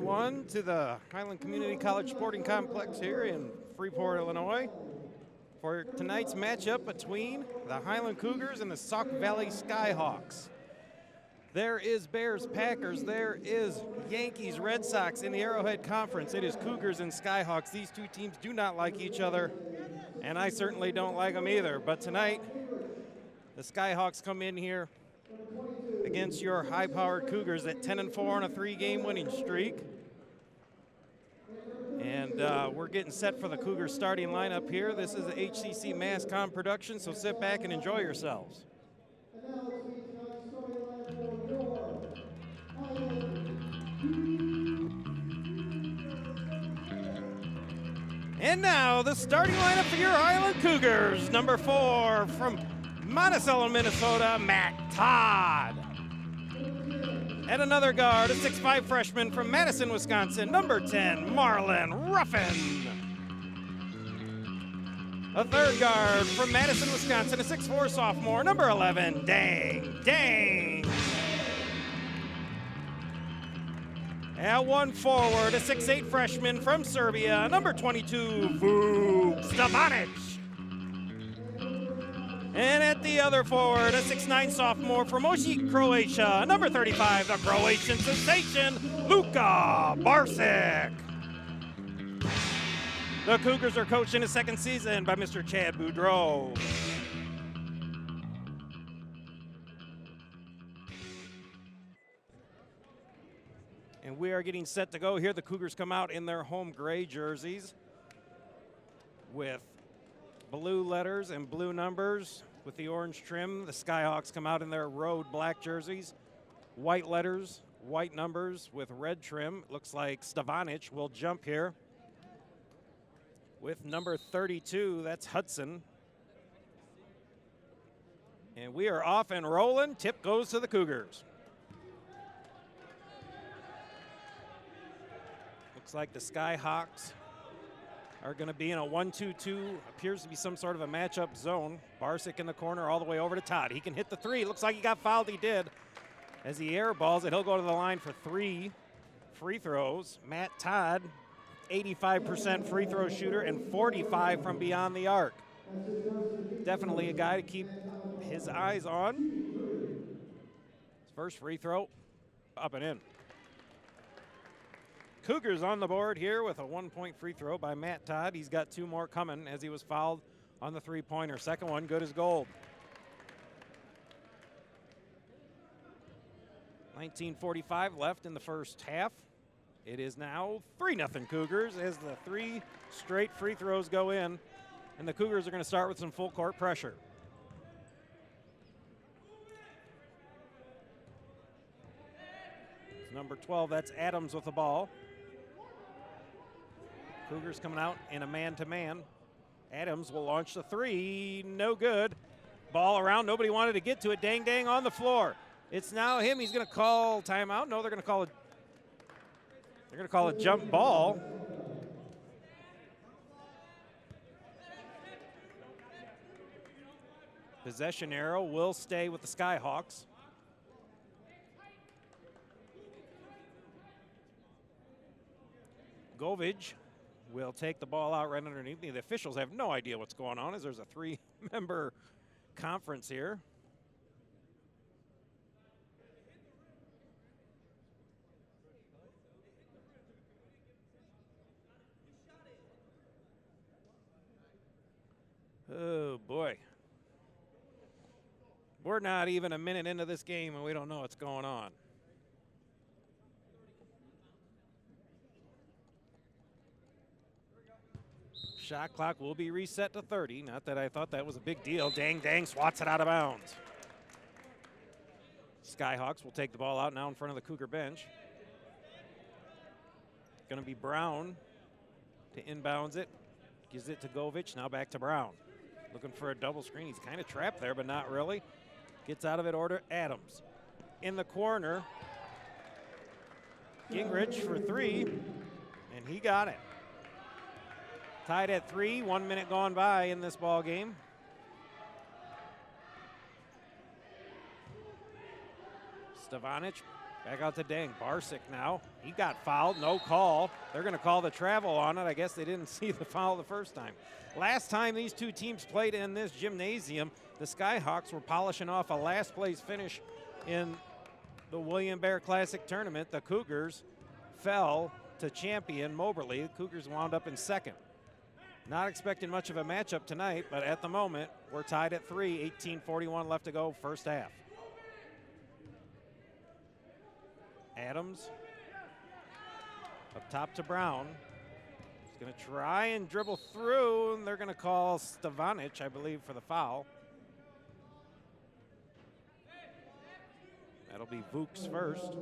one to the Highland Community College Sporting Complex here in Freeport, Illinois, for tonight's matchup between the Highland Cougars and the Sauk Valley Skyhawks. There is Bears Packers, there is Yankees Red Sox in the Arrowhead Conference. It is Cougars and Skyhawks. These two teams do not like each other, and I certainly don't like them either. But tonight, the Skyhawks come in here against your high-powered Cougars at 10-4 on a 3-game winning streak. And we're getting set for the Cougars starting lineup here. This is a HCC Mass-Com production, so sit back and enjoy yourselves. And now the starting lineup for your Highland Cougars. Number 4 from Monticello, Minnesota, Matt Todd. At another guard, a 6'5" freshman from Madison, Wisconsin, number 10, Marlon Ruffin. A third guard from Madison, Wisconsin, a 6'4" sophomore, number 11, Dang. At one forward, a 6'8" freshman from Serbia, number 22, Vuk Stevanic. And at the other forward, a 6'9" sophomore from Osijek, Croatia, number 35, the Croatian sensation, Luka Barsic. The Cougars are coached in his second season by Mr. Chad Boudreau. And we are getting set to go here. The Cougars come out in their home gray jerseys with blue letters and blue numbers with the orange trim. The Skyhawks come out in their road black jerseys, white letters, white numbers with red trim. Looks like Stevanic will jump here with number 32. That's Hudson. And we are off and rolling. Tip goes to the Cougars. Looks like the Skyhawks are going to be in a 1-2-2. Appears to be some sort of a matchup zone. Barsic in the corner all the way over to Todd. He can hit the three. Looks like he got fouled. He did. As he airballs it, he'll go to the line for 3 free throws. Matt Todd, 85% free throw shooter and 45 from beyond the arc. Definitely a guy to keep his eyes on. His first free throw, up and in. Cougars on the board here with a 1-point free throw by Matt Todd. He's got 2 more coming as he was fouled on the 3-pointer. Second one, good as gold. 19:45 left in the first half. It is now 3-0 Cougars as the 3 straight free throws go in. And the Cougars are going to start with some full court pressure. It's number 12, that's Adams with the ball. Cougars coming out in a man-to-man. Adams will launch the 3, no good. Ball around, nobody wanted to get to it. Dang on the floor. It's now him. He's going to call timeout. No, they're going to call a jump ball. Possession arrow will stay with the Skyhawks. Govich will take the ball out right underneath me. The officials have no idea what's going on as there's a 3-member conference here. Oh boy. We're not even a minute into this game and we don't know what's going on. Shot clock will be reset to 30. Not that I thought that was a big deal. Dang swats it out of bounds. Skyhawks will take the ball out now in front of the Cougar bench. Going to be Brown to inbounds it. Gives it to Govich, now back to Brown. Looking for a double screen. He's kind of trapped there, but not really. Gets out of it, order Adams. In the corner, Gingrich for 3, and he got it. Tied at 3, 1 minute gone by in this ball game. Stevanic Back out to Dang. Barsick now. He got fouled, no call. They're going to call the travel on it. I guess they didn't see the foul the first time. Last time these two teams played in this gymnasium, the Skyhawks were polishing off a last place finish in the William Bear Classic tournament. The Cougars fell to champion Moberly. The Cougars wound up in second. Not expecting much of a matchup tonight, but at the moment, we're tied at 3, 18:41 left to go, first half. Adams up top to Brown. He's going to try and dribble through, and they're going to call Stevanich, I believe, for the foul. That'll be Vooks first.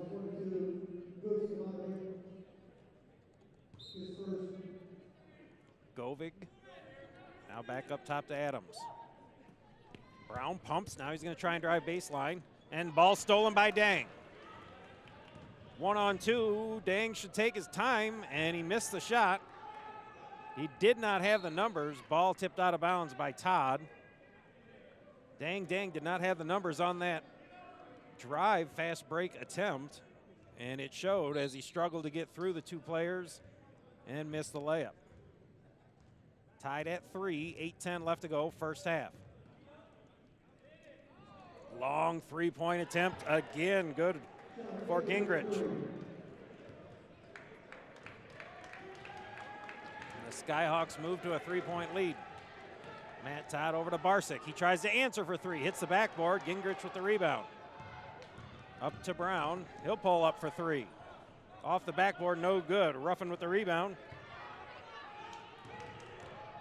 Govig now back up top to Adams. Brown pumps, now he's going to try and drive baseline, and ball stolen by Dang. 1-on-2, Dang should take his time, and he missed the shot. He did not have the numbers. Ball tipped out of bounds by Todd. Dang did not have the numbers on that drive fast break attempt, and it showed as he struggled to get through the two players and missed the layup. Tied at 3, 8:10 left to go, first half. Long three-point attempt, again, good for Gingrich. And the Skyhawks move to a three-point lead. Matt Todd over to Barsick. He tries to answer for three, hits the backboard. Gingrich with the rebound. Up to Brown. He'll pull up for three. Off the backboard, no good. Ruffin with the rebound.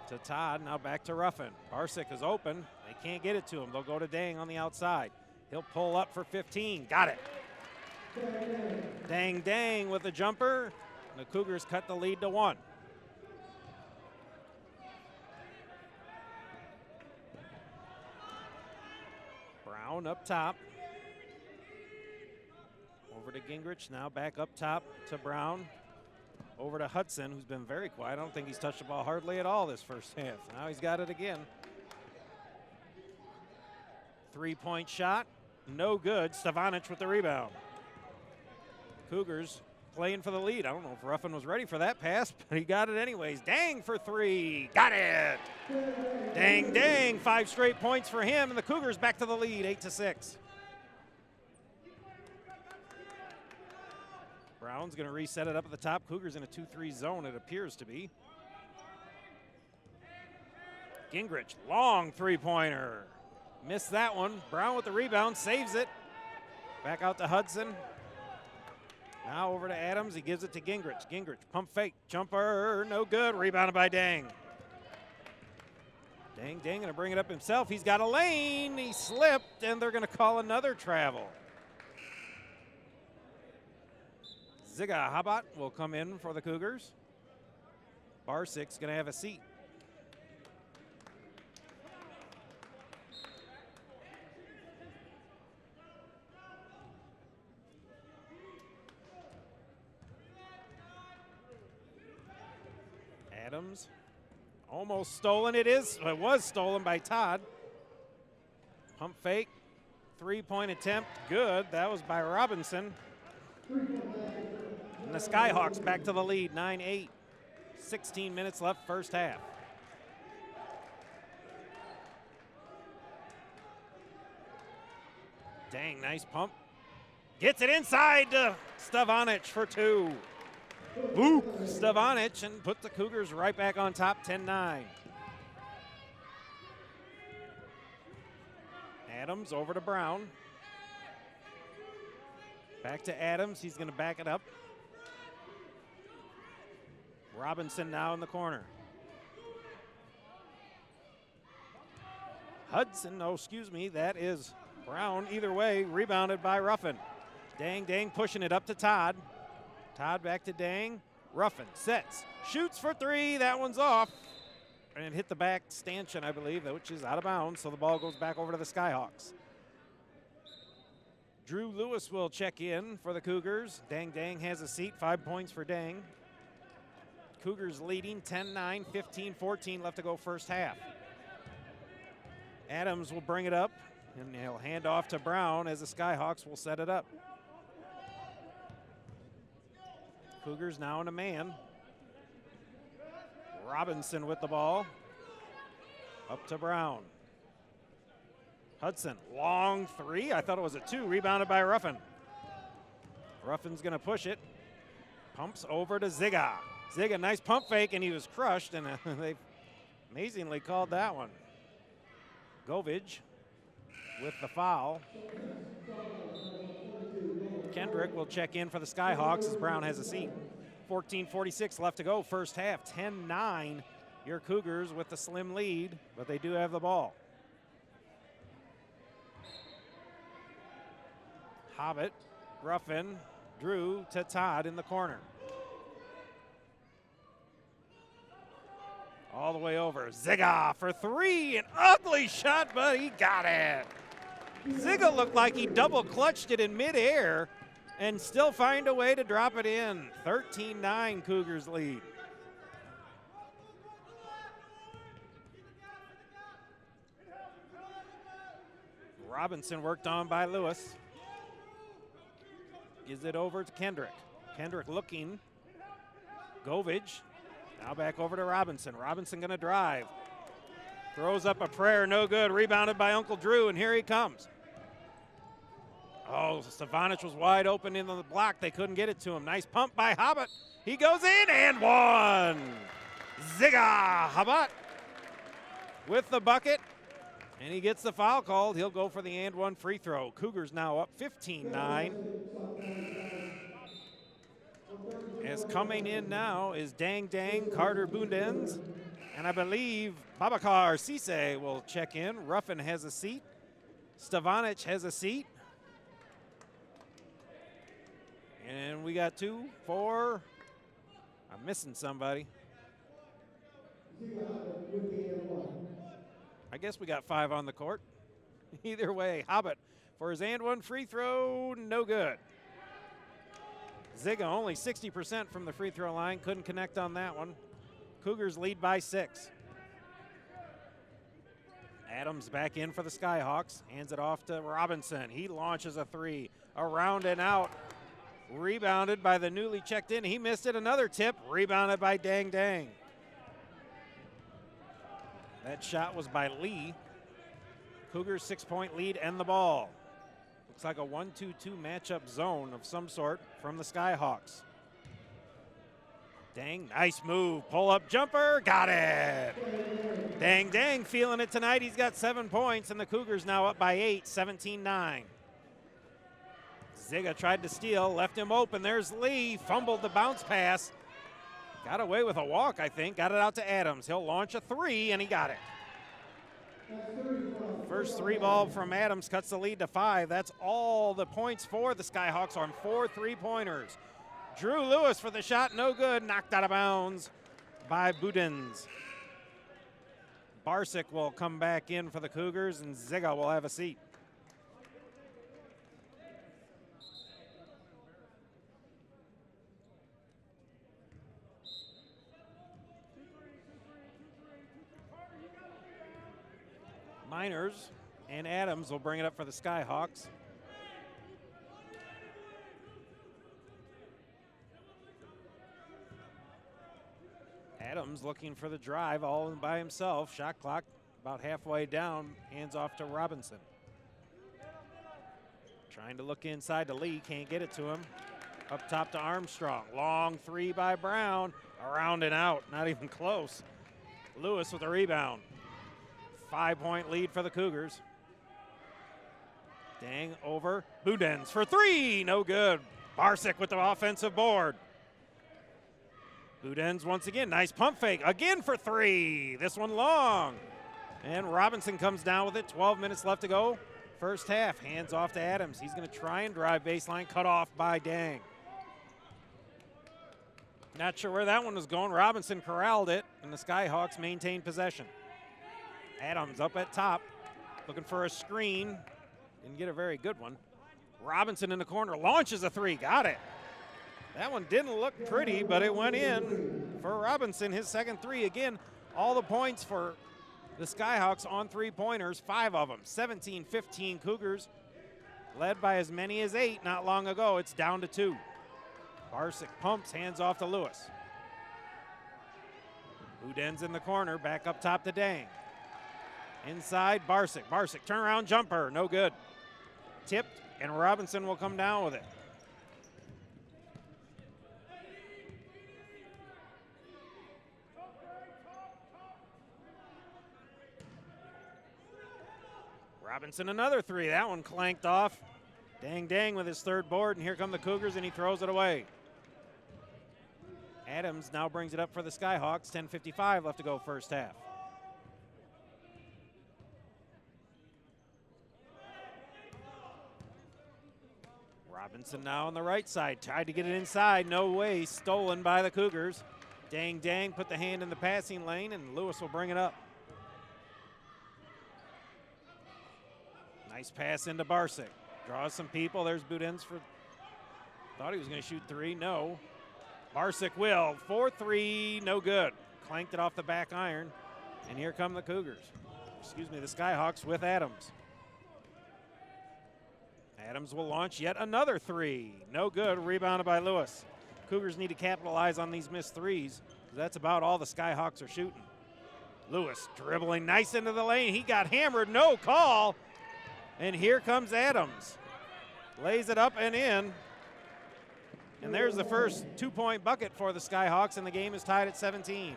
To Todd, now back to Ruffin. Barsick is open. They can't get it to him. They'll go to Dang on the outside. He'll pull up for 15. Got it. Dang with the jumper. The Cougars cut the lead to 1. Brown up top. Over to Gingrich, now back up top to Brown. Over to Hudson, who's been very quiet. I don't think he's touched the ball hardly at all this first half. Now he's got it again. Three-point shot, no good. Stevanich with the rebound. Cougars playing for the lead. I don't know if Ruffin was ready for that pass, but he got it anyways. Dang for three, got it. Dang, 5 straight points for him, and the Cougars back to the lead, 8-6. Brown's going to reset it up at the top. Cougars in a 2-3 zone, it appears to be. Gingrich, long three-pointer. Missed that one. Brown with the rebound, saves it. Back out to Hudson. Now over to Adams. He gives it to Gingrich. Gingrich, pump fake, jumper, no good. Rebounded by Dang. Dang going to bring it up himself. He's got a lane. He slipped, and they're going to call another travel. Ziga Habat will come in for the Cougars. Barsick's going to have a seat. Adams, almost stolen. It was stolen by Todd. Pump fake, three-point attempt, good. That was by Robinson. And the Skyhawks back to the lead, 9-8. 16 minutes left, first half. Dang, nice pump. Gets it inside to Stevanich for 2. Stevanich, and put the Cougars right back on top, 10-9. Adams over to Brown. Back to Adams, he's going to back it up. Robinson now in the corner. Hudson, that is Brown. Either way, rebounded by Ruffin. Dang pushing it up to Todd. Todd back to Dang. Ruffin sets, shoots for 3. That one's off. And hit the back stanchion, I believe, which is out of bounds, so the ball goes back over to the Skyhawks. Drew Lewis will check in for the Cougars. Dang has a seat, 5 points for Dang. Cougars leading 10-9, 15-14 left to go first half. Adams will bring it up, and he'll hand off to Brown as the Skyhawks will set it up. Cougars now in a man. Robinson with the ball. Up to Brown. Hudson, long three. I thought it was a two, rebounded by Ruffin. Ruffin's gonna push it. Pumps over to Ziga. Ziga, nice pump fake, and he was crushed, and they amazingly called that one. Govich with the foul. Kendrick will check in for the Skyhawks as Brown has a seat. 14:46 left to go, first half, 10-9. Your Cougars with the slim lead, but they do have the ball. Hobbit, Ruffin, Drew to Todd in the corner. All the way over, Ziga for three, an ugly shot, but he got it. Ziga looked like he double clutched it in midair and still find a way to drop it in. 13-9 Cougars lead. Robinson worked on by Lewis. Gives it over to Kendrick. Kendrick looking. Govich. Now back over to Robinson. Robinson gonna drive. Throws up a prayer, no good. Rebounded by Uncle Drew, and here he comes. Oh, Stevanich was wide open in the block. They couldn't get it to him. Nice pump by Hobbit. He goes in and one. Ziga Hobbit with the bucket. And he gets the foul called. He'll go for the and one free throw. Cougars now up 15-9. As coming in now is Dang Dang Carter Bundens. And I believe Babacar Cisse will check in. Ruffin has a seat. Stevanich has a seat. And we got 2, 4. I'm missing somebody. I guess we got 5 on the court. Either way, Hobbit for his and one free throw, no good. Ziga only 60% from the free throw line, couldn't connect on that one. Cougars lead by 6. Adams back in for the Skyhawks, hands it off to Robinson. He launches a three, around and out. Rebounded by the newly checked in. He missed it, another tip, rebounded by Dang Dang. That shot was by Lee. Cougars 6-point lead and the ball. Looks like a 1-2-2 matchup zone of some sort from the Skyhawks. Dang, nice move. Pull up jumper, got it. Dang Dang feeling it tonight. He's got 7 points and the Cougars now up by 8, 17-9. Ziga tried to steal, left him open. There's Lee, fumbled the bounce pass. Got away with a walk, I think. Got it out to Adams. He'll launch a three, and he got it. First three ball from Adams cuts the lead to 5. That's all the points for the Skyhawks on 4 3-pointers. Drew Lewis for the shot, no good. Knocked out of bounds by Budens. Barsick will come back in for the Cougars, and Ziga will have a seat. Miners and Adams will bring it up for the Skyhawks. Adams looking for the drive all by himself. Shot clock about halfway down. Hands off to Robinson. Trying to look inside to Lee. Can't get it to him. Up top to Armstrong. Long three by Brown. Around and out. Not even close. Lewis with a rebound. 5-point lead for the Cougars. Dang over. Budens for three. No good. Barsick with the offensive board. Budens once again. Nice pump fake. Again for three. This one long. And Robinson comes down with it. 12 minutes left to go. First half. Hands off to Adams. He's going to try and drive baseline. Cut off by Dang. Not sure where that one was going. Robinson corralled it, and the Skyhawks maintain possession. Adams up at top, looking for a screen. Didn't get a very good one. Robinson in the corner, launches a three, got it. That one didn't look pretty, but it went in for Robinson, his second three. Again, all the points for the Skyhawks on 3-pointers, 5 of them. 17-15 Cougars, led by as many as 8 not long ago. It's down to 2. Barsick pumps, hands off to Lewis. Uden's in the corner, back up top to Dang. Inside, Barsick. Barsick, turnaround jumper, no good. Tipped, and Robinson will come down with it. Robinson another three, that one clanked off. Dang with his third board, and here come the Cougars, and he throws it away. Adams now brings it up for the Skyhawks, 10:55 left to go first half. Robinson now on the right side, tried to get it inside, no way, stolen by the Cougars. Dang put the hand in the passing lane, and Lewis will bring it up. Nice pass into Barsick. Draws some people, there's Budens for, thought he was gonna shoot three, no. Barsick will, 4-3, no good. Clanked it off the back iron, and here come the Cougars. Excuse me, the Skyhawks with Adams. Adams will launch yet another three. No good, rebounded by Lewis. Cougars need to capitalize on these missed threes. That's about all the Skyhawks are shooting. Lewis dribbling nice into the lane. He got hammered, no call. And here comes Adams. Lays it up and in. And there's the first 2-point bucket for the Skyhawks, and the game is tied at 17.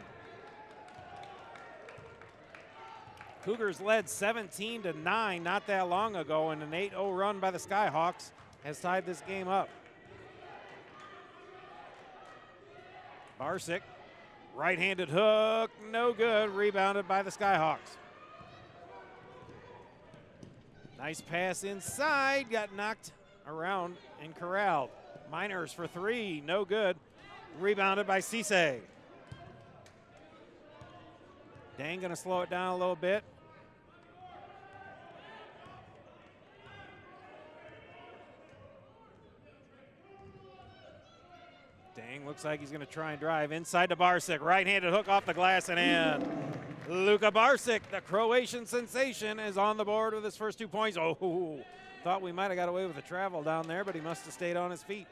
Cougars led 17-9 not that long ago, and an 8-0 run by the Skyhawks has tied this game up. Barsick, right-handed hook, no good, rebounded by the Skyhawks. Nice pass inside, got knocked around and corralled. Miners for three, no good, rebounded by HCC. Dang gonna slow it down a little bit. Dang looks like he's gonna try and drive inside to Barsick. Right-handed hook off the glass and in. Luka Barsick, the Croatian sensation, is on the board with his first 2 points. Oh, thought we might have got away with the travel down there, but he must have stayed on his feet.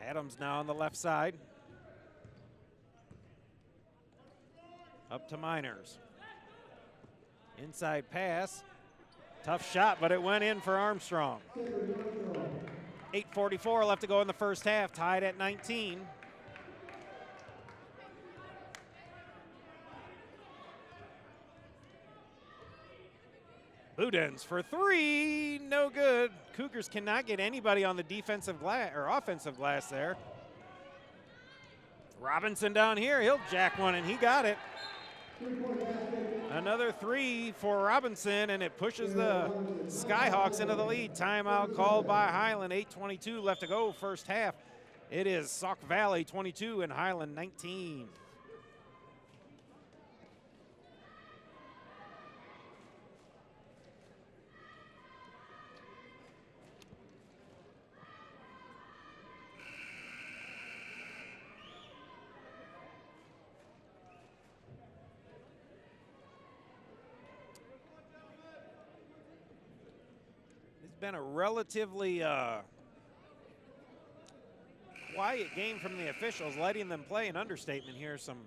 Adams now on the left side. Up to Miners. Inside pass. Tough shot, but it went in for Armstrong. 8:44 left to go in the first half, tied at 19. Budens for three, no good. Cougars cannot get anybody on the defensive glass or offensive glass there. Robinson down here, he'll jack one, and he got it. Another three for Robinson, and it pushes the Skyhawks into the lead. Timeout called by Highland. 8:22 left to go first half. It is Sauk Valley 22 and Highland 19. Been a relatively quiet game from the officials, letting them play. An understatement here. Some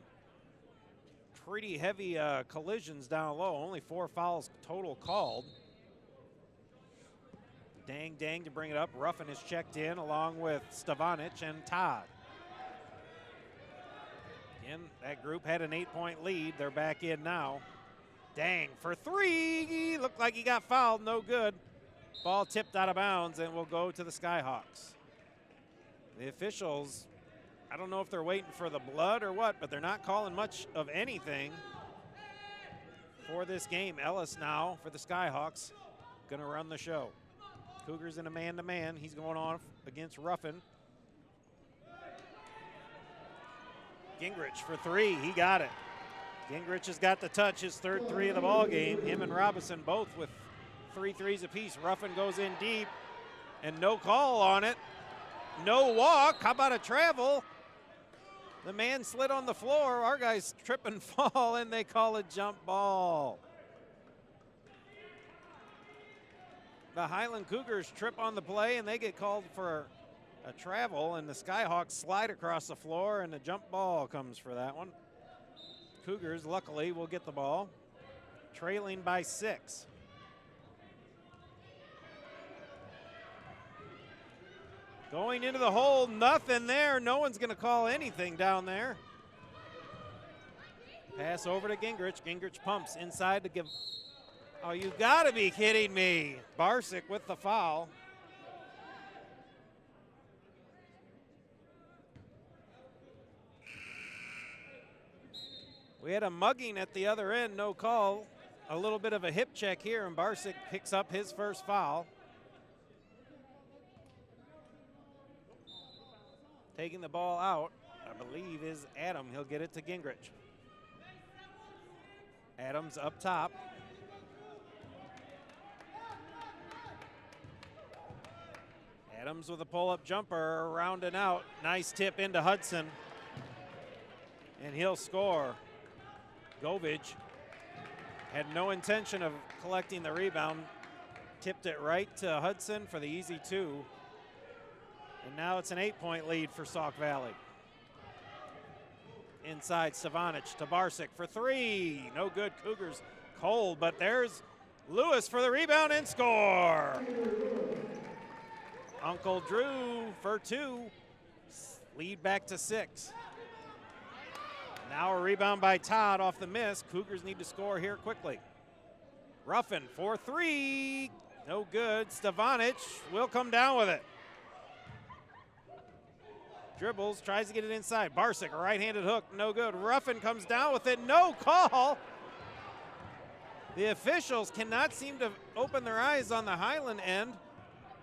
pretty heavy collisions down low. Only 4 fouls total called. Dang to bring it up. Ruffin is checked in along with Stavanic and Todd. Again, that group had an 8-point lead. They're back in now. Dang for three. Looked like he got fouled. No good. Ball tipped out of bounds and will go to the Skyhawks. The officials, I don't know if they're waiting for the blood or what, but they're not calling much of anything for this game. Ellis now for the Skyhawks, gonna run the show. Cougars in a man-to-man. He's going off against Ruffin. Gingrich for three, he got it. Gingrich has got the touch, his third three of the ball game. Him and Robinson both with 3 threes apiece. Ruffin goes in deep, and no call on it. No walk. How about a travel? The man slid on the floor. Our guys trip and fall, and they call a jump ball. The Highland Cougars trip on the play, and they get called for a travel, and the Skyhawks slide across the floor, and the jump ball comes for that one. Cougars, luckily, will get the ball, trailing by 6. Going into the hole, nothing there. No one's going to call anything down there. Pass over to Gingrich. Gingrich pumps inside to give. Oh, you got to be kidding me. Barsick with the foul. We had a mugging at the other end, no call. A little bit of a hip check here, and Barsick picks up his first foul. Taking the ball out, I believe, is Adam. He'll get it to Gingrich. Adams up top. Adams with a pull-up jumper, around and out. Nice tip into Hudson, and he'll score. Govich had no intention of collecting the rebound. Tipped it right to Hudson for the easy 2. And now it's an 8-point lead for Sauk Valley. Inside, Savanic to Barsick for 3. No good. Cougars cold, but there's Lewis for the rebound and score. Uncle Drew for 2. Lead back to 6. Now a rebound by Todd off the miss. Cougars need to score here quickly. Ruffin for 3. No good. Stavanic will come down with it. Dribbles, tries to get it inside. Barsick, a right-handed hook, no good. Ruffin comes down with it, no call. The officials cannot seem to open their eyes on the Highland end,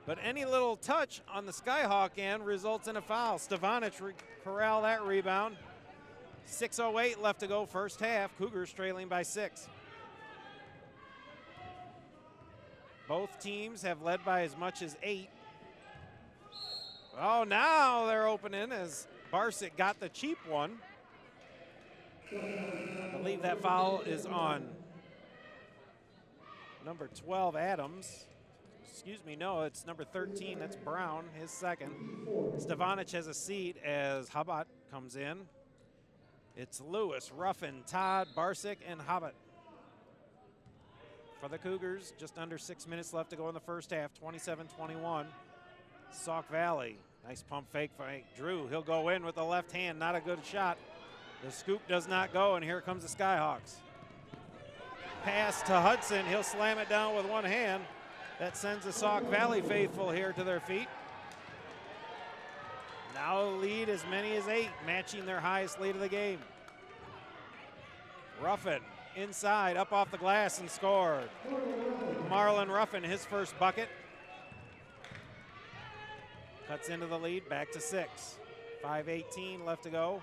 but any little touch on the Skyhawk end results in a foul. Stavanic corral that rebound. 6:08 left to go first half. Cougars trailing by 6. Both teams have led by as much as 8. Oh, now they're opening as Barsick got the cheap one. I believe that foul is on number 12, Adams. Excuse me, no, it's number 13, that's Brown, his second. Stavanic has a seat as Habat comes in. It's Lewis, Ruffin, Todd, Barsick, and Habat. For the Cougars, just under 6 minutes left to go in the first half, 27-21. Sauk Valley, nice pump fake for Drew. He'll go in with the left hand, not a good shot. The scoop does not go, and here comes the Skyhawks. Pass to Hudson, he'll slam it down with one hand. That sends the Sauk Valley faithful here to their feet. Now lead as many as 8, matching their highest lead of the game. Ruffin inside, up off the glass and scored. Marlon Ruffin, his first bucket. Cuts into the lead, back to 6. 5:18 left to go,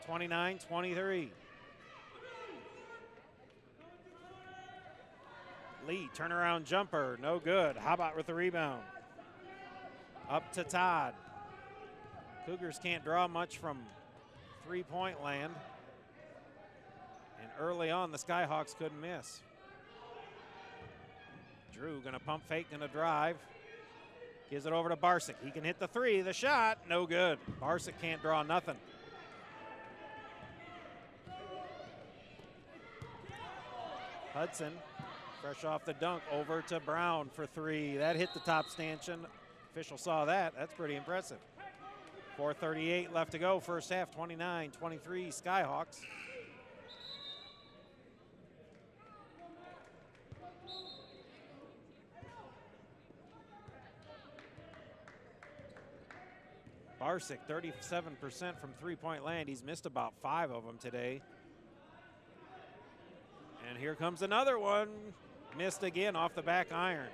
29-23. Lee, turnaround jumper, no good. Habat with the rebound. Up to Todd. Cougars can't draw much from three-point land. And early on, the Skyhawks couldn't miss. Drew gonna pump fake, gonna drive. Gives it over to Barsick. He can hit the 3. The shot, no good. Barsick can't draw nothing. Hudson, fresh off the dunk, over to Brown for 3. That hit the top stanchion. Official saw that. That's pretty impressive. 4:38 left to go. First half, 29-23 Skyhawks. Barsick, 37% from three-point land. He's missed about 5 of them today. And here comes another one. Missed again off the back iron.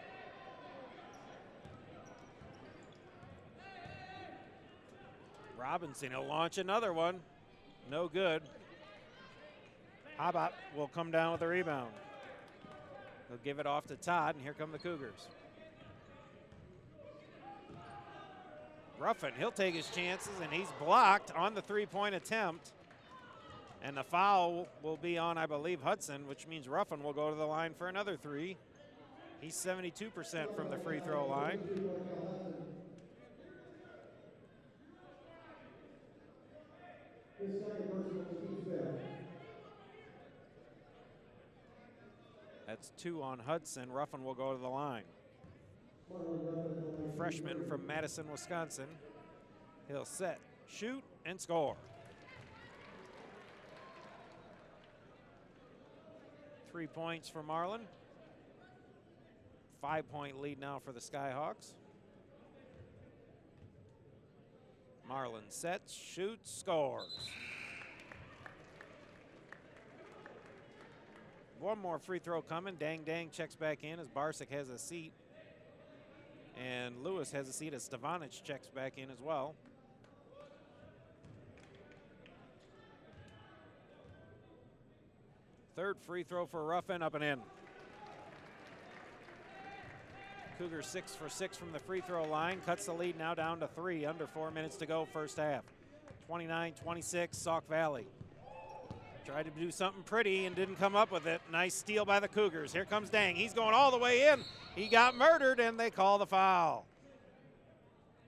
Robinson, he'll launch another one. No good. Habat will come down with the rebound. He'll give it off to Todd, and here come the Cougars. Ruffin, he'll take his chances, and he's blocked on the three-point attempt. And the foul will be on, I believe, Hudson, which means Ruffin will go to the line for another 3. He's 72% from the free throw line. That's 2 on Hudson. Ruffin will go to the line. Freshman from Madison, Wisconsin. He'll set, shoot, and score. 3 points for Marlin. 5-point lead now for the Skyhawks. Marlin sets, shoots, scores. One more free throw coming. Dang checks back in as Barsic has a seat. And Lewis has a seat as Stevanich checks back in as well. Third free throw for Ruffin, up and in. Cougars 6 for 6 from the free throw line. Cuts the lead now down to 3. Under 4 minutes to go first half. 29-26, Sauk Valley. Tried to do something pretty and didn't come up with it. Nice steal by the Cougars. Here comes Dang. He's going all the way in. He got murdered, and they call the foul.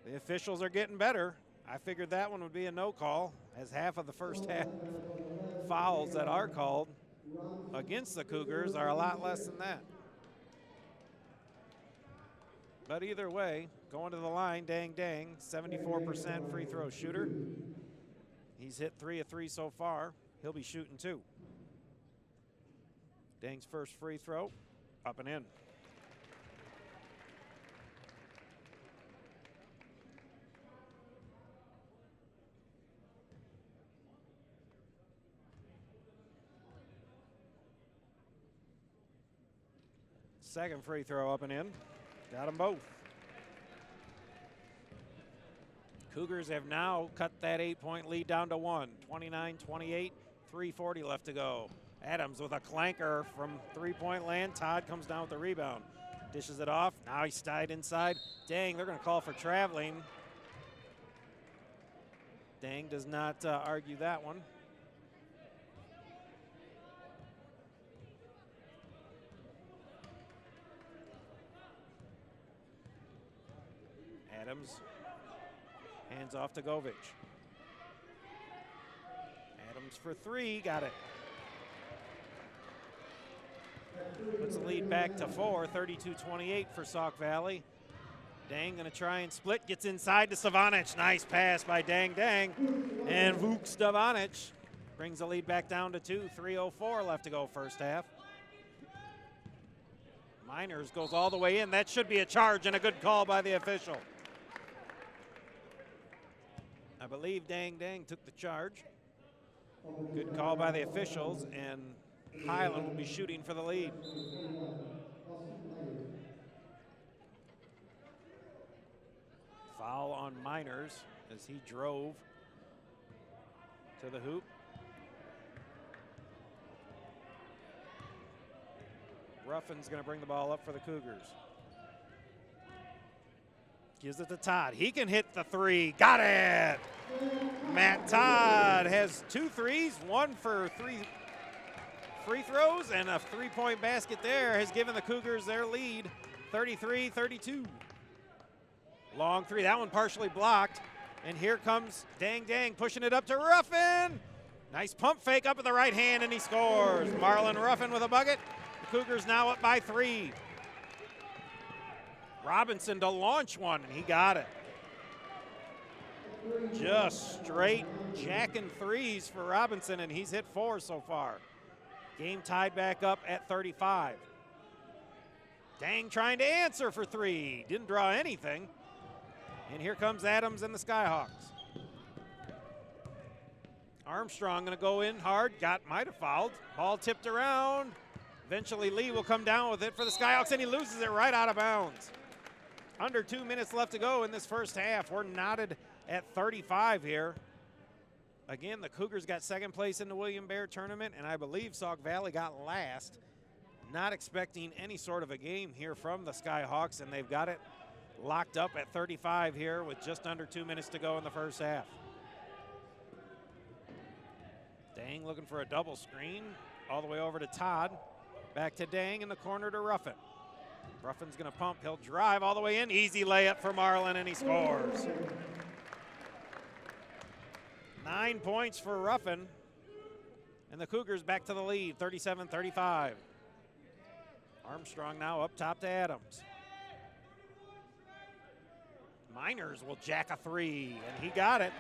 The officials are getting better. I figured that one would be a no call, as half of the first half fouls that are called against the Cougars are a lot less than that. But either way, going to the line, Dang, 74% free throw shooter. He's hit 3 of 3 so far. He'll be shooting 2. Dang's first free throw, up and in. Second free throw, up and in. Got them both. Cougars have now cut that 8-point lead down to 1. 29-28, 3:40 left to go. Adams with a clanker from 3-point land. Todd comes down with the rebound. Dishes it off. Now he's tied inside. Dang, they're going to call for traveling. Dang does not argue that one. Adams hands off to Govic. Adams for 3, got it. Puts the lead back to 4, 32-28 for Sauk Valley. Dang gonna try and split, gets inside to Stevanich. Nice pass by Dang. And Vuk Stevanich brings the lead back down to 2, 3:04 left to go first half. Miners goes all the way in. That should be a charge and a good call by the official. I believe Dang took the charge. Good call by the officials, and Highland will be shooting for the lead. Foul on Miners as he drove to the hoop. Ruffin's going to bring the ball up for the Cougars. Gives it to Todd. He can hit the 3. Got it! Matt Todd has 2 threes, 1 for 3 free throws, and a 3-point basket there has given the Cougars their lead, 33-32. Long 3, that one partially blocked. And here comes Dang pushing it up to Ruffin. Nice pump fake up with the right hand, and he scores. Marlon Ruffin with a bucket. The Cougars now up by 3. Robinson to launch one, and he got it. Just straight jacking 3s for Robinson, and he's hit 4 so far. Game tied back up at 35. Dang trying to answer for 3. Didn't draw anything. And here comes Adams and the Skyhawks. Armstrong gonna go in hard, might have fouled. Ball tipped around. Eventually Lee will come down with it for the Skyhawks, and he loses it right out of bounds. Under 2 minutes left to go in this first half. We're knotted at 35 here. Again, the Cougars got second place in the William Bear tournament, and I believe Sauk Valley got last. Not expecting any sort of a game here from the Skyhawks, and they've got it locked up at 35 here with just under 2 minutes to go in the first half. Dang looking for a double screen. All the way over to Todd. Back to Dang in the corner to Ruffin. Ruffin's gonna pump, he'll drive all the way in. Easy layup for Marlin, and he scores. 9 points for Ruffin. And the Cougars back to the lead, 37-35. Armstrong now up top to Adams. Miners will jack a three, and he got it.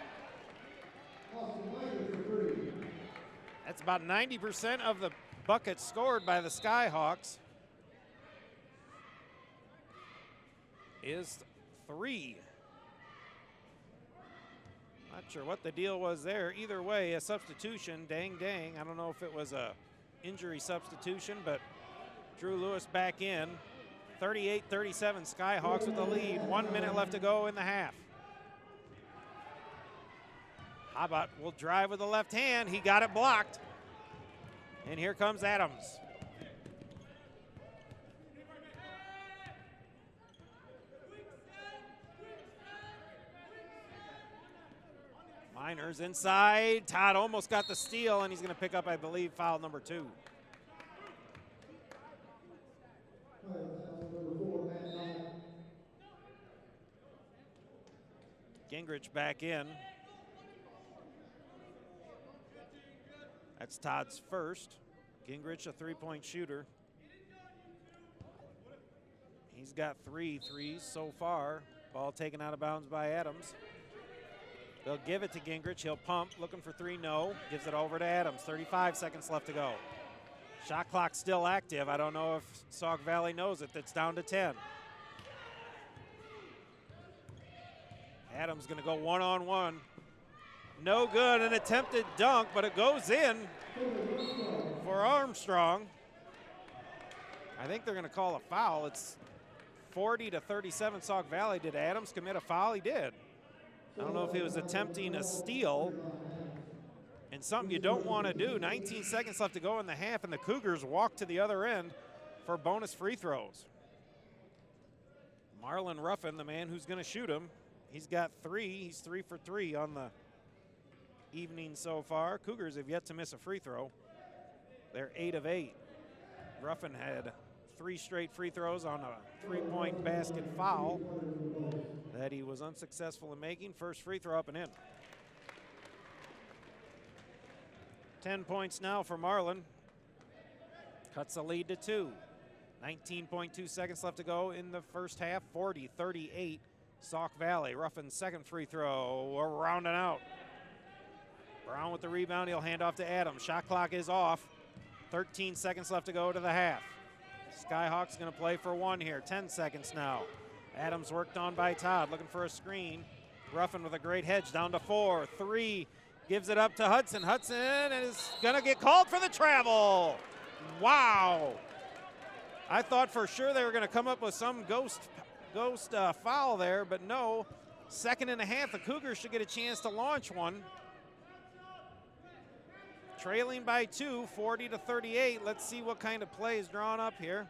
That's about 90% of the buckets scored by the Skyhawks. Is three. Not sure what the deal was there. Either way, a substitution, dang. I don't know if it was a injury substitution, but Drew Lewis back in. 38-37, Skyhawks with the lead. 1 minute left to go in the half. Habot will drive with the left hand. He got it blocked. And here comes Adams. Miners inside. Todd almost got the steal, and he's going to pick up, I believe, foul number 2. Gingrich back in. That's Todd's first. Gingrich, a three-point shooter. He's got 3 threes so far. Ball taken out of bounds by Adams. They'll give it to Gingrich. He'll pump, looking for 3, no. Gives it over to Adams. 35 seconds left to go. Shot clock still active. I don't know if Sauk Valley knows it. That's down to 10. Adams gonna go one-on-one. No good, an attempted dunk, but it goes in for Armstrong. I think they're gonna call a foul. It's 40-37 Sauk Valley. Did Adams commit a foul? He did. I don't know if he was attempting a steal, and something you don't want to do. 19 seconds left to go in the half, and the Cougars walk to the other end for bonus free throws. Marlon Ruffin, the man who's going to shoot him, he's got 3. He's 3 for 3 on the evening so far. Cougars have yet to miss a free throw. They're 8 of 8. Ruffin had 3 straight free throws on a 3-point basket foul that he was unsuccessful in making. First free throw up and in. 10 points now for Marlon. Cuts the lead to 2. 19.2 seconds left to go in the first half. 40-38 Sauk Valley. Ruffin's second free throw, around and out. Brown with the rebound, he'll hand off to Adams. Shot clock is off. 13 seconds left to go to the half. Skyhawks gonna play for 1 here. 10 seconds now. Adams worked on by Todd, looking for a screen. Ruffin with a great hedge, down to 4. 3, gives it up to Hudson. Hudson is gonna get called for the travel. Wow. I thought for sure they were gonna come up with some ghost foul there, but no. Second and a half, the Cougars should get a chance to launch one. Trailing by 2, 40-38. Let's see what kind of play is drawn up here.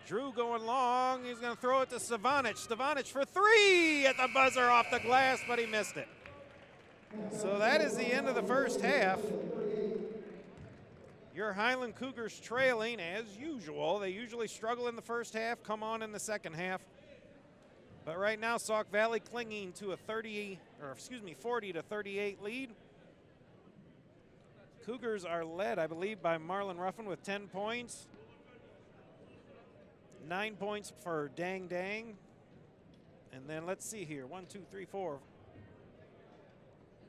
Drew going long. He's going to throw it to Savanic. Savanic for 3 at the buzzer off the glass, but he missed it. So that is the end of the first half. Your Highland Cougars trailing as usual. They usually struggle in the first half, come on in the second half. But right now, Sauk Valley clinging to a 40-38 lead. Cougars are led, I believe, by Marlon Ruffin with 10 points. 9 points for Dang. And then let's see here, 1, 2, 3, 4.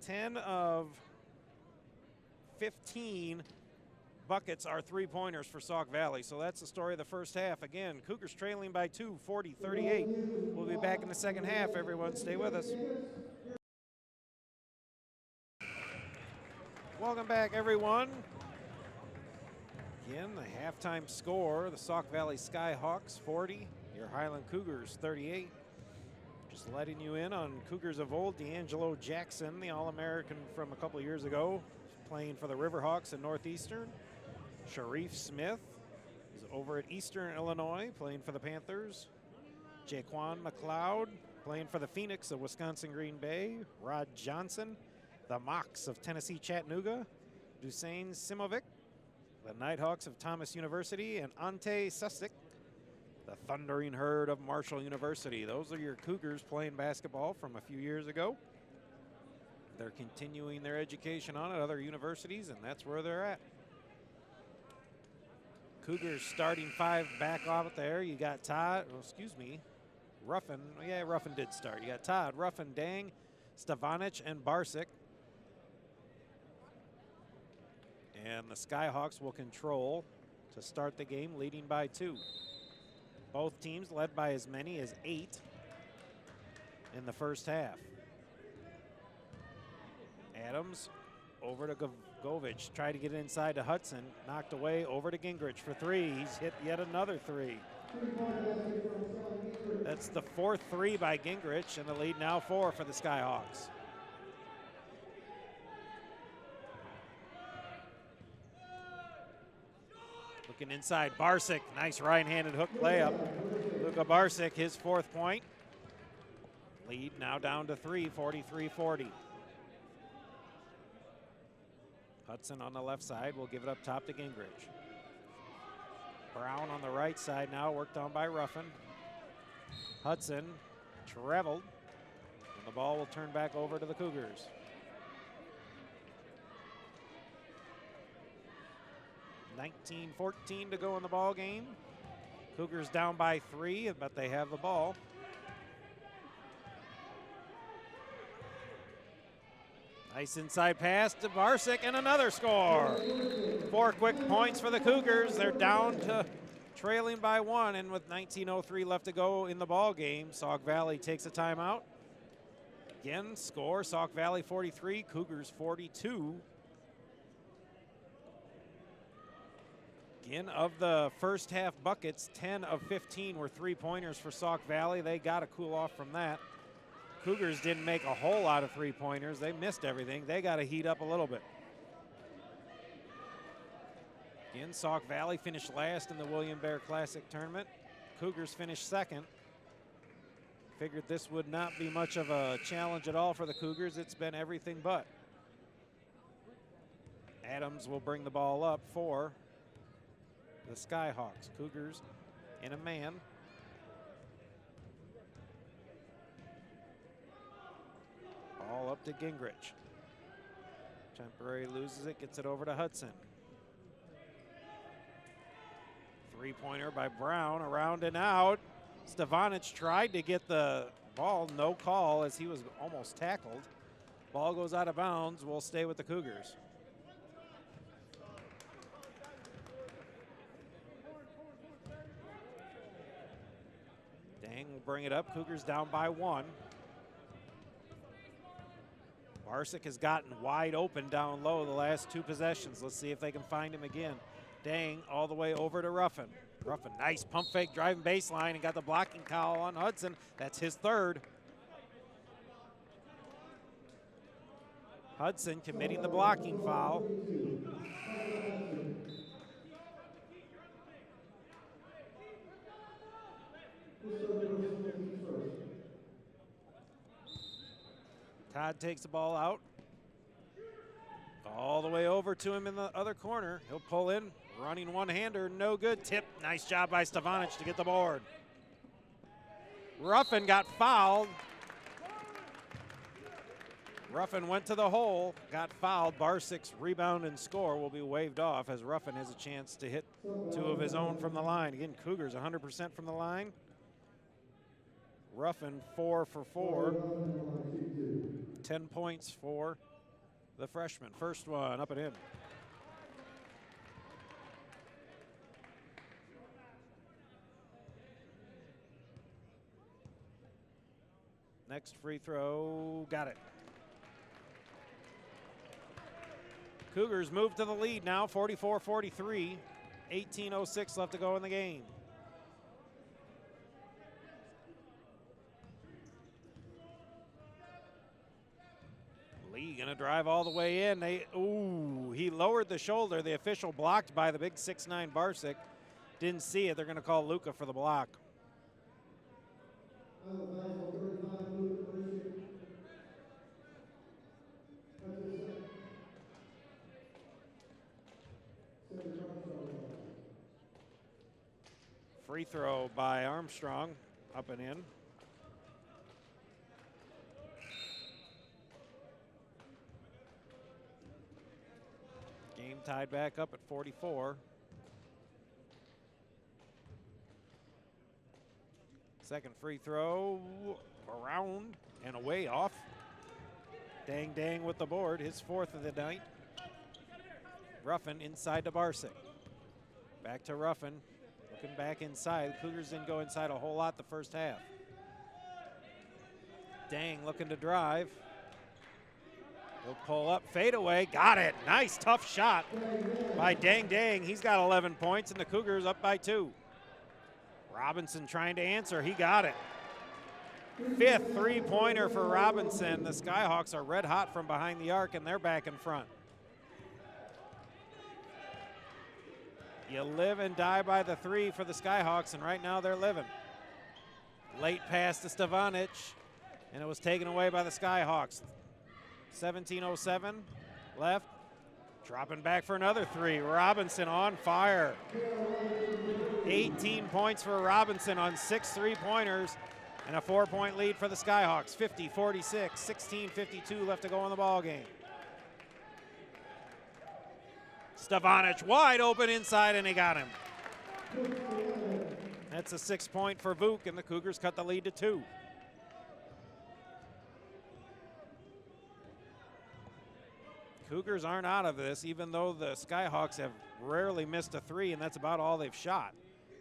10 of 15 buckets are 3-pointers for Sauk Valley. So that's the story of the first half. Again, Cougars trailing by 2, 40-38. We'll be back in the second half. Everyone stay with us. Welcome back, everyone. Again, the halftime score, the Sauk Valley Skyhawks 40, your Highland Cougars 38. Just letting you in on Cougars of old. D'Angelo Jackson, the All-American from a couple years ago, playing for the Riverhawks in Northeastern. Sharif Smith is over at Eastern Illinois, playing for the Panthers. Jaquan McLeod, playing for the Phoenix of Wisconsin Green Bay. Rod Johnson, the Mocs of Tennessee Chattanooga. Dusain Simovic, the Nighthawks of Thomas University. And Ante Sustik, the Thundering Herd of Marshall University. Those are your Cougars playing basketball from a few years ago. They're continuing their education on at other universities, and that's where they're at. Cougars starting 5 back off there. You got Todd, oh, excuse me, Ruffin. Oh, yeah, Ruffin did start. You got Todd, Ruffin, Dang, Stavanic, and Barsick. And the Skyhawks will control to start the game, leading by 2. Both teams led by as many as 8 in the first half. Adams over to Govich, tried to get it inside to Hudson, knocked away over to Gingrich for 3. He's hit yet another 3. That's the 4th 3 by Gingrich, and the lead now 4 for the Skyhawks. Looking inside, Barsick, nice right-handed hook layup. Luka Barsick, his 4th point. Lead now down to 3, 43-40. Hudson on the left side will give it up top to Gingrich. Brown on the right side now, worked on by Ruffin. Hudson traveled, and the ball will turn back over to the Cougars. .19-14 to go in the ball game. Cougars down by 3, but they have the ball. Nice inside pass to Barsick, and another score. 4 quick points for the Cougars. They're down to trailing by 1, and with 19:03 left to go in the ball game, Sauk Valley takes a timeout. Again, score, Sauk Valley 43, Cougars 42. Again, of the first half buckets, 10 of 15 were 3-pointers for Sauk Valley. They got to cool off from that. Cougars didn't make a whole lot of 3-pointers. They missed everything. They got to heat up a little bit. Again, Sauk Valley finished last in the William Bear Classic tournament. Cougars finished 2nd. Figured this would not be much of a challenge at all for the Cougars. It's been everything but. Adams will bring the ball up for the Skyhawks. Cougars in a man. Ball up to Gingrich. Temporary loses it, gets it over to Hudson. 3-pointer by Brown, around and out. Stavanic tried to get the ball, no call as he was almost tackled. Ball goes out of bounds, will stay with the Cougars. Dang will bring it up, Cougars down by 1. Barsick has gotten wide open down low the last 2 possessions. Let's see if they can find him again. Dang all the way over to Ruffin. Ruffin, nice pump fake driving baseline and got the blocking foul on Hudson. That's his 3rd. Hudson committing the blocking foul. Todd takes the ball out. All the way over to him in the other corner. He'll pull in, running one-hander, no good. Tip, nice job by Stavanic to get the board. Ruffin got fouled. Ruffin went to the hole, got fouled. Barsick's rebound and score will be waved off as Ruffin has a chance to hit 2 of his own from the line. Again, Cougars 100% from the line. Ruffin 4 for 4. 10 points for the freshman. First one up and in. Next free throw, got it. Cougars move to the lead now, 44-43. 18:06 left to go in the game. Lee gonna drive all the way in. He lowered the shoulder. The official blocked by the big 6'9" Barsick. Didn't see it. They're gonna call Luka for the block. Free throw by Armstrong, up and in. Game tied back up at 44. Second free throw, around and away off. Dang Dang with the board, his fourth of the night. Ruffin inside to Barsick. Back to Ruffin, looking back inside. The Cougars didn't go inside a whole lot the first half. Dang looking to drive. He'll pull up, fade away, got it. Nice tough shot by Dang Dang. He's got 11 points and the Cougars up by 2. Robinson trying to answer, he got it. Fifth three-pointer for Robinson. The Skyhawks are red hot from behind the arc and they're back in front. You live and die by the three for the Skyhawks, and right now they're living. Late pass to Stevanic, and it was taken away by the Skyhawks. 17:07 left. Dropping back for another three. Robinson on fire. 18 points for Robinson on 6 three-pointers, and a 4-point lead for the Skyhawks. 50-46, 16:52 left to go in the ball game. Stevanic wide open inside, and he got him. That's a 6-point for Vuk, and the Cougars cut the lead to 2. Cougars aren't out of this, even though the Skyhawks have rarely missed a three, and that's about all they've shot.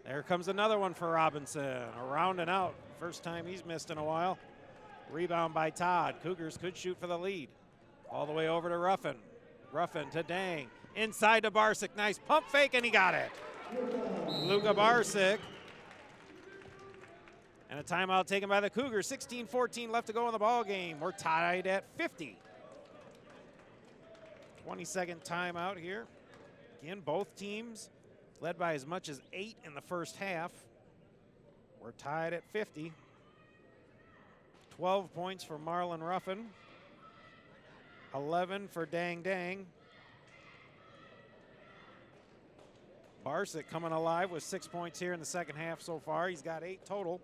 There comes another one for Robinson, around and out. First time he's missed in a while. Rebound by Todd. Cougars could shoot for the lead. All the way over to Ruffin. Ruffin to Dang. Inside to Barsick, nice pump fake, and he got it. Luka Barsick. And a timeout taken by the Cougars. 16:14 left to go in the ball game. We're tied at 50. 20-second timeout here. Again, both teams led by as much as 8 in the first half. We're tied at 50. 12 points for Marlon Ruffin. 11 for Dang Dang. Barsick coming alive with 6 points here in the second half so far. He's got 8 total.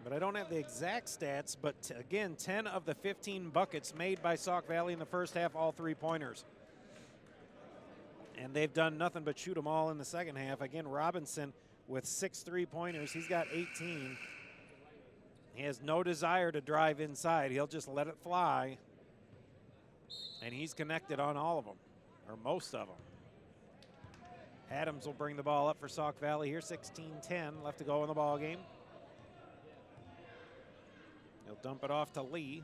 But I don't have the exact stats, but again, 10 of the 15 buckets made by Sauk Valley in the first half, all three-pointers. And they've done nothing but shoot them all in the second half. Again, Robinson with 6 three-pointers. He's got 18. He has no desire to drive inside. He'll just let it fly. And he's connected on all of them, or most of them. Adams will bring the ball up for Sauk Valley here. 16:10 left to go in the ball game. He'll dump it off to Lee.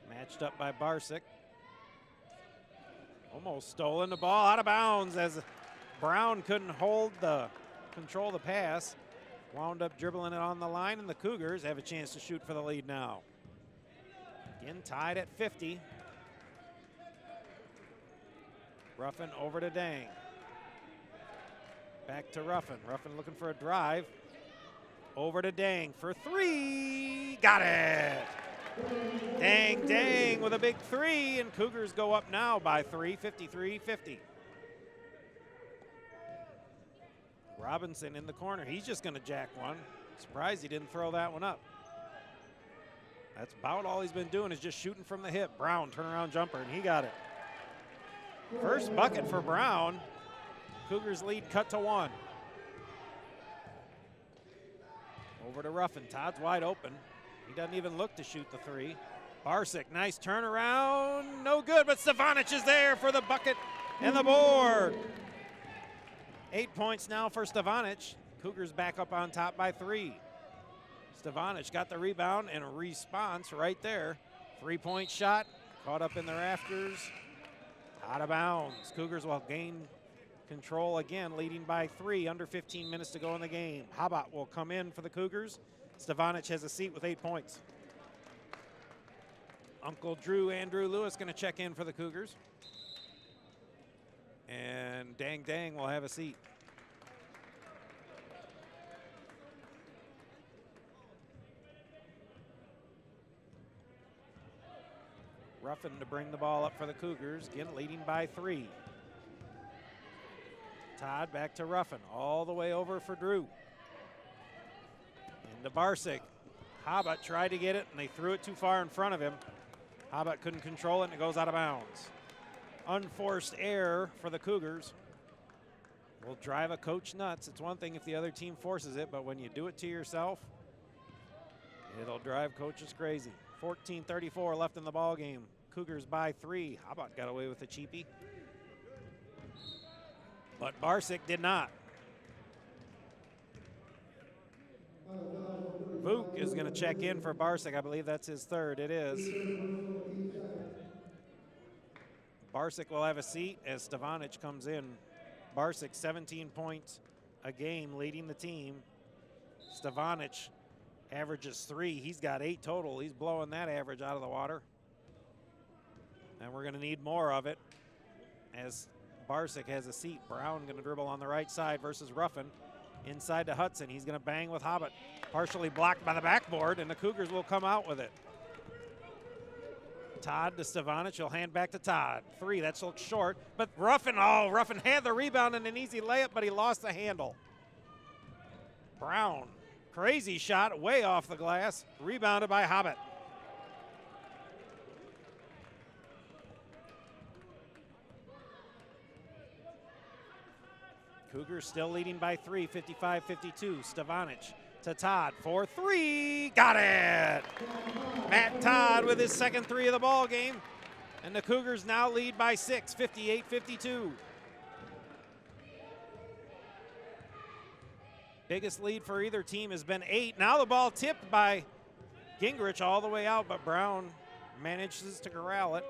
Matched up by Barsick. Almost stolen the ball out of bounds as Brown couldn't control the pass. Wound up dribbling it on the line, and the Cougars have a chance to shoot for the lead now. Again, tied at 50. Ruffin over to Dang. Back to Ruffin. Ruffin looking for a drive. Over to Dang for 3. Got it. Dang Dang with a big 3, and Cougars go up now by 3, 53-50. Robinson in the corner. He's just going to jack one. Surprised he didn't throw that one up. That's about all he's been doing, is just shooting from the hip. Brown, turnaround jumper, and he got it. First bucket for Brown. Cougars lead cut to 1. Over to Ruffin. Todd's wide open. He doesn't even look to shoot the 3. Barsick, nice turnaround. No good, but Stevanic is there for the bucket and the board. 8 points now for Stevanic. Cougars back up on top by 3. Stevanic got the rebound and a response right there. 3-point shot, caught up in the rafters. Out of bounds. Cougars will gain control again, leading by 3, under 15 minutes to go in the game. Habat will come in for the Cougars. Stevanic has a seat with 8 points. Uncle Drew, Andrew Lewis, going to check in for the Cougars. And Dang Dang will have a seat. Ruffin to bring the ball up for the Cougars, again leading by 3. Todd back to Ruffin, all the way over for Drew. Into Barsick. Hobbit tried to get it, and they threw it too far in front of him. Hobbit couldn't control it, and it goes out of bounds. Unforced error for the Cougars. Will drive a coach nuts. It's one thing if the other team forces it, but when you do it to yourself, it'll drive coaches crazy. 14:34 left in the ball game. Cougars by 3. Hobbit got away with a cheapie, but Barsick did not. Vuk is going to check in for Barsick. I believe that's his third. It is. Barsick will have a seat as Stevanic comes in. Barsick 17 points a game, leading the team. Stevanic averages 3. He's got 8 total. He's blowing that average out of the water. And we're going to need more of it as Barsick has a seat. Brown going to dribble on the right side versus Ruffin. Inside to Hudson. He's going to bang with Hobbit. Partially blocked by the backboard, and the Cougars will come out with it. Todd to Stevanic. He'll hand back to Todd. 3, that's looks short. But Ruffin, Ruffin had the rebound and an easy layup, but he lost the handle. Brown, crazy shot, way off the glass. Rebounded by Hobbit. Cougars still leading by 3, 55-52. Stevanic to Todd for 3. Got it! Matt Todd with his second 3 of the ball game. And the Cougars now lead by 6, 58-52. Biggest lead for either team has been 8. Now the ball tipped by Gingrich all the way out, but Brown manages to corral it.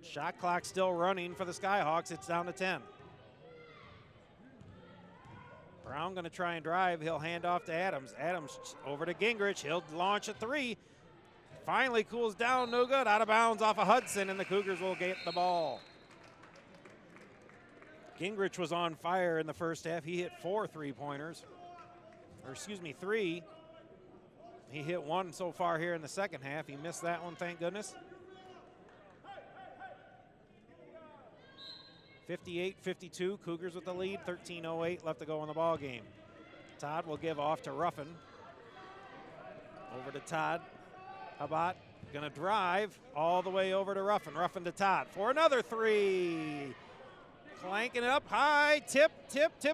Shot clock still running for the Skyhawks. It's down to 10. Brown going to try and drive. He'll hand off to Adams. Adams over to Gingrich. He'll launch a 3. Finally cools down. No good. Out of bounds off of Hudson, and the Cougars will get the ball. Gingrich was on fire in the first half. He hit 4 3-pointers. Or excuse me, 3. He hit 1 so far here in the second half. He missed that one, thank goodness. 58-52, Cougars with the lead, 13:08 left to go in the ball game. Todd will give off to Ruffin. Over to Todd. Habat gonna drive all the way over to Ruffin. Ruffin to Todd for another 3. Clanking it up high, tip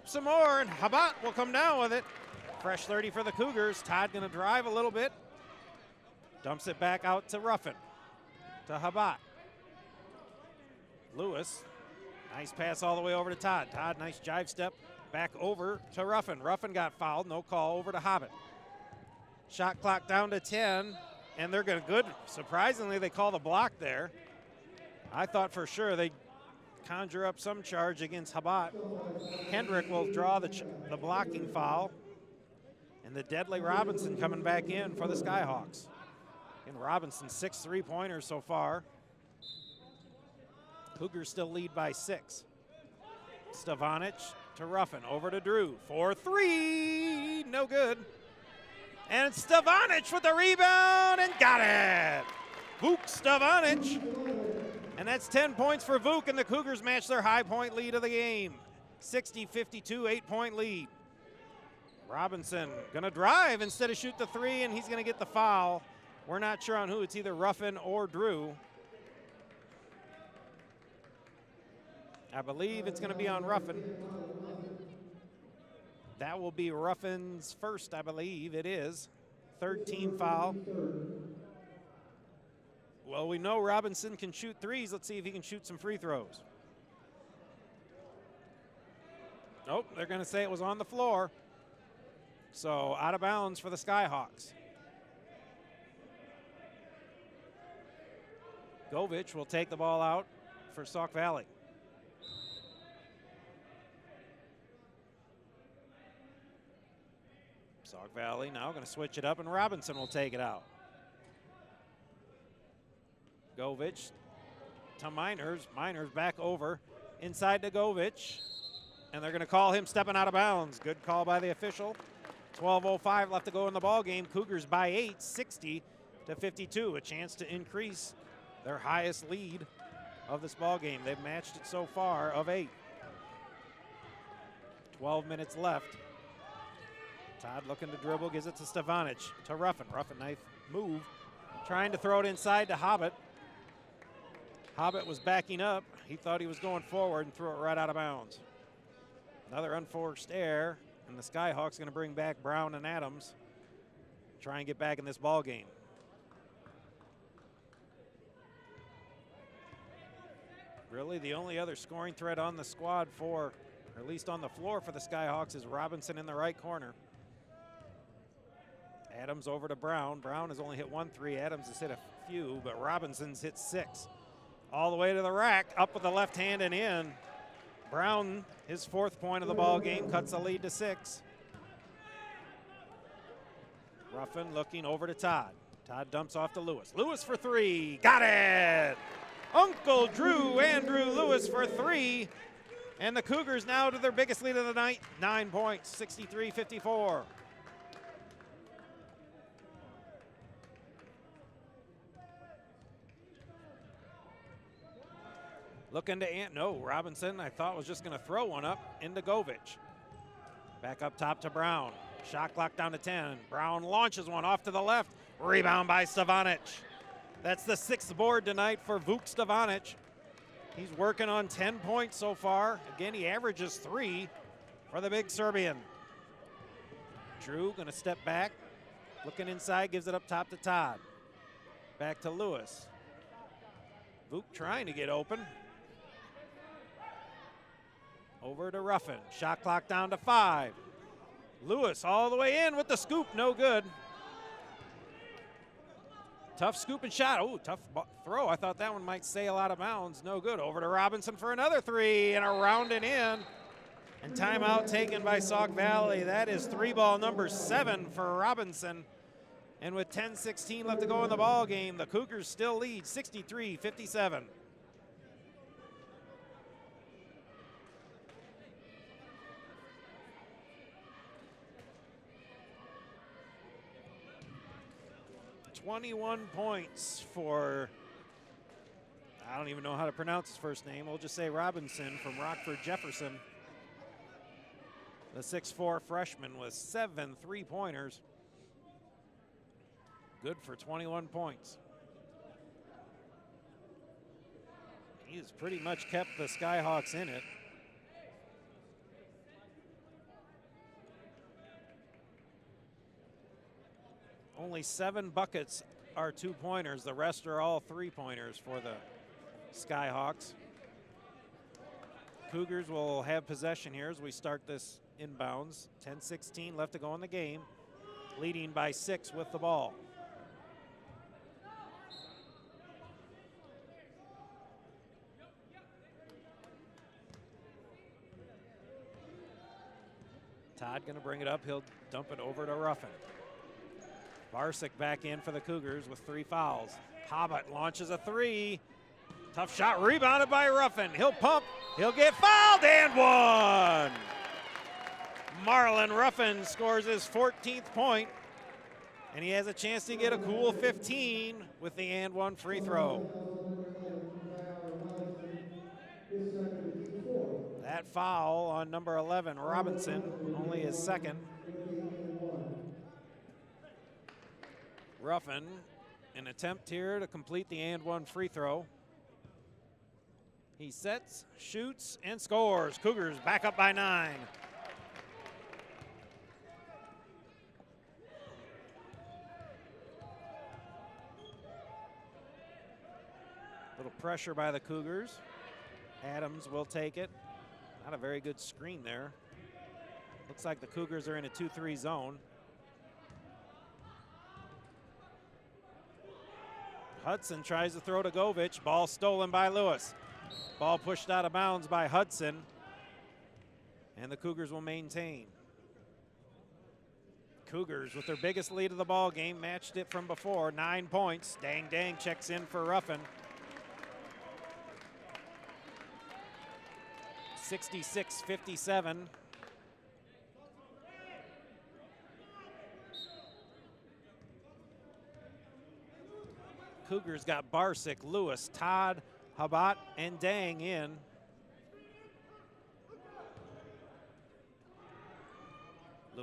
some more, and Habat will come down with it. Fresh 30 for the Cougars. Todd gonna drive a little bit. Dumps it back out to Ruffin. To Habat. Lewis. Nice pass all the way over to Todd. Todd, nice jive step back over to Ruffin. Ruffin got fouled, no call, over to Hobbit. Shot clock down to 10, and they're going to good. Surprisingly, they call the block there. I thought for sure they'd conjure up some charge against Habat. Hendrick will draw the blocking foul, and the deadly Robinson coming back in for the Skyhawks. And Robinson, 6 3-pointers so far. Cougars still lead by 6. Stevanic to Ruffin, over to Drew for 3, no good. And Stevanic with the rebound and got it. Vuk Stevanic. And that's 10 points for Vuk, and the Cougars match their high point lead of the game. 60-52, 8-point lead. Robinson gonna drive instead of shoot the 3, and he's gonna get the foul. We're not sure on who, it's either Ruffin or Drew. I believe it's going to be on Ruffin. That will be Ruffin's first, I believe it is. 3rd team foul. Well, we know Robinson can shoot 3s. Let's see if he can shoot some free throws. Nope, they're going to say it was on the floor. So out of bounds for the Skyhawks. Govich will take the ball out for Sauk Valley. Sauk Valley now going to switch it up, and Robinson will take it out. Govich to Miners. Miners back over inside to Govich. And they're going to call him stepping out of bounds. Good call by the official. 12:05 left to go in the ball game. Cougars by 8, 60-52. A chance to increase their highest lead of this ball game. They've matched it so far of 8. 12 minutes left. Todd looking to dribble, gives it to Stevanic, to Ruffin. Ruffin knife move, trying to throw it inside to Hobbit. Hobbit was backing up. He thought he was going forward and threw it right out of bounds. Another unforced error, and the Skyhawks going to bring back Brown and Adams. Try and get back in this ball game. Really, the only other scoring threat on the squad for, or at least on the floor for the Skyhawks, is Robinson in the right corner. Adams over to Brown. Brown has only hit 1 3. Adams has hit a few, but Robinson's hit 6. All the way to the rack, up with the left hand and in. Brown, his 4th point of the ball game, cuts the lead to 6. Ruffin looking over to Todd. Todd dumps off to Lewis. Lewis for 3, got it! Uncle Drew, Andrew Lewis for 3. And the Cougars now to their biggest lead of the night, 9 points, 63-54. Looking to Robinson, I thought was just going to throw one up into Govich. Back up top to Brown. Shot clock down to 10. Brown launches one off to the left. Rebound by Stevanic. That's the 6th board tonight for Vuk Stevanic. He's working on 10 points so far. Again, he averages 3 for the big Serbian. Drew going to step back. Looking inside, gives it up top to Todd. Back to Lewis. Vuk trying to get open. Over to Ruffin. Shot clock down to 5. Lewis all the way in with the scoop, no good. Tough scoop and shot. Oh, tough throw. I thought that one might sail out of bounds. No good. Over to Robinson for another 3 and around and in. And timeout taken by Sauk Valley. That is 3-ball number 7 for Robinson. And with 10:16 left to go in the ball game, the Cougars still lead 63-57. .21 points for, I don't even know how to pronounce his first name. We'll just say Robinson from Rockford Jefferson. The 6'4" freshman with 7 3-pointers. Good for 21 points. He's pretty much kept the Skyhawks in it. Only 7 buckets are 2-pointers. The rest are all 3-pointers for the Skyhawks. Cougars will have possession here as we start this inbounds. 10:16 left to go in the game, leading by 6 with the ball. Todd going to bring it up. He'll dump it over to Ruffin. Barsic back in for the Cougars with 3 fouls. Hobbit launches a 3. Tough shot, rebounded by Ruffin. He'll pump, he'll get fouled, and 1. Marlon Ruffin scores his 14th point, and he has a chance to get a cool 15 with the and 1 free throw. That foul on number 11, Robinson, only his 2nd. Ruffin, an attempt here to complete the and 1 free throw. He sets, shoots, and scores. Cougars back up by 9. Little pressure by the Cougars. Adams will take it. Not a very good screen there. Looks like the Cougars are in a 2-3 zone. Hudson tries to throw to Govich. Ball stolen by Lewis. Ball pushed out of bounds by Hudson. And the Cougars will maintain. Cougars with their biggest lead of the ball game, matched it from before, 9 points. Dang checks in for Ruffin. 66-57. Cougars got Barsic, Lewis, Todd, Habat, and Dang in.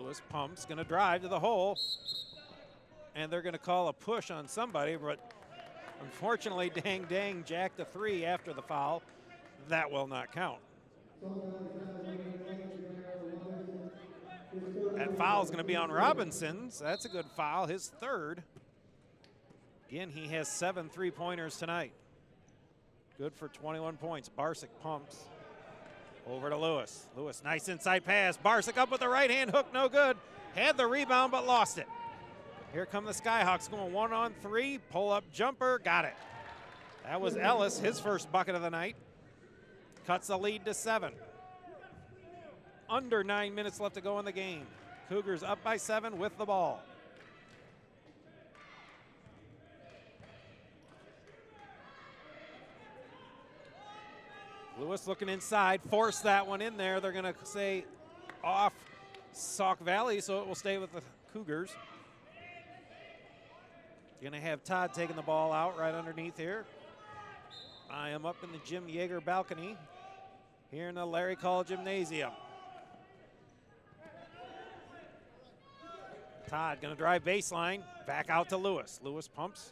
Lewis pumps, gonna drive to the hole, and they're gonna call a push on somebody, but unfortunately, Dang jacked a 3 after the foul. That will not count. That foul's gonna be on Robinson, so that's a good foul, his third. Again, he has 7 3-pointers tonight. Good for 21 points. Barsic pumps over to Lewis. Lewis, nice inside pass. Barsic up with the right hand hook, no good. Had the rebound, but lost it. Here come the Skyhawks going 1-on-3. Pull up jumper, got it. That was Ellis, his first bucket of the night. Cuts the lead to 7. Under 9 minutes left to go in the game. Cougars up by 7 with the ball. Lewis looking inside, force that one in there. They're gonna say off Sauk Valley, so it will stay with the Cougars. Gonna have Todd taking the ball out right underneath here. I am up in the Jim Yeager balcony here in the Larry Call Gymnasium. Todd gonna drive baseline, back out to Lewis. Lewis pumps.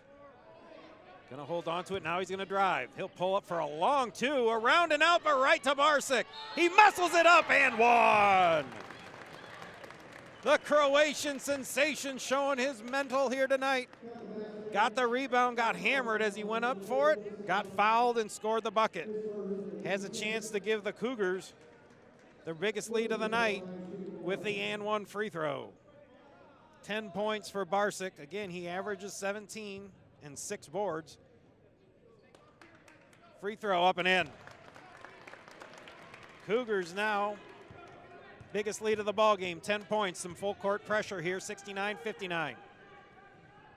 Gonna hold on to it, now he's gonna drive. He'll pull up for a long 2, around and out, but right to Barsic. He muscles it up and one. The Croatian sensation showing his mental here tonight. Got the rebound, got hammered as he went up for it, got fouled and scored the bucket. Has a chance to give the Cougars their biggest lead of the night with the and one free throw. 10 points for Barsic. Again, he averages 17 and 6 boards. Free throw up and in. Cougars now biggest lead of the ball game, 10 points, some full court pressure here, 69-59.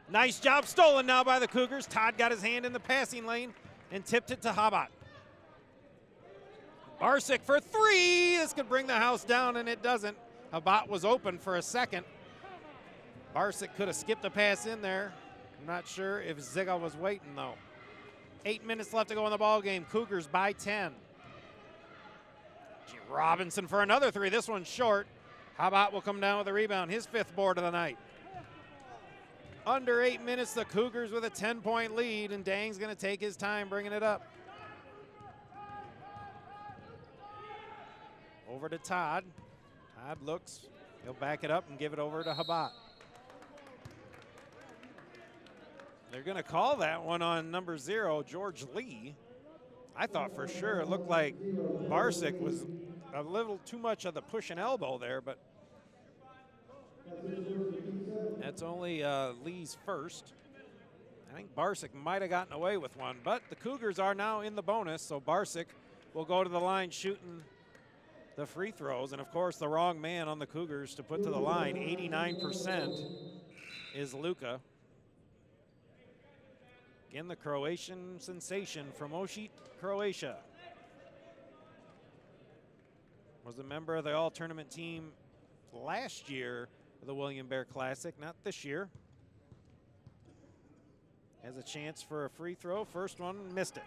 Nice job stolen now by the Cougars. Todd got his hand in the passing lane and tipped it to Habat. Barsic for 3. This could bring the house down, and it doesn't. Habat was open for a second. Barsic could have skipped a pass in there. I'm not sure if Ziga was waiting, though. 8 minutes left to go in the ball game. Cougars by 10. Robinson for another 3. This one's short. Habat will come down with a rebound. His 5th board of the night. Under 8 minutes, the Cougars with a 10-point lead, and Dang's going to take his time bringing it up. Over to Todd. Todd looks. He'll back it up and give it over to Habat. They're going to call that one on number 0, George Lee. I thought for sure it looked like Barsic was a little too much of the push and elbow there, but that's only Lee's first. I think Barsic might have gotten away with one, but the Cougars are now in the bonus, so Barsic will go to the line shooting the free throws, and of course the wrong man on the Cougars to put to the line. 89% is Luka. Again, the Croatian sensation from Osijek, Croatia. Was a member of the all-tournament team last year of the William Bear Classic, not this year. Has a chance for a free throw. First one, missed it.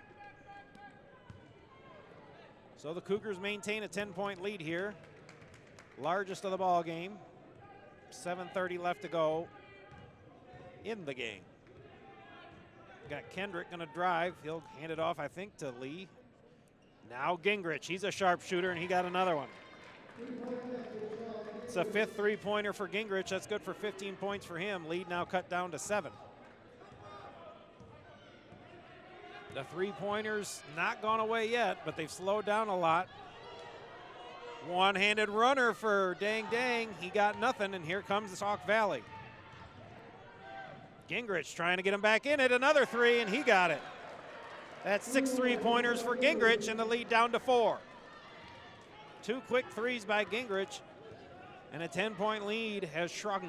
So the Cougars maintain a 10-point lead here. Largest of the ball game. 7:30 left to go in the game. Got Kendrick gonna drive. He'll hand it off, I think, to Lee. Now Gingrich, he's a sharpshooter, and he got another one. It's a 5th three-pointer for Gingrich. That's good for 15 points for him. Lead now cut down to 7. The three-pointers not gone away yet, but they've slowed down a lot. One-handed runner for Dang. He got nothing, and here comes the Sauk Valley. Gingrich trying to get him back in it. Another 3, and he got it. That's 6 three-pointers for Gingrich, and the lead down to 4. 2 quick 3s by Gingrich, and a 10-point lead has shrunk.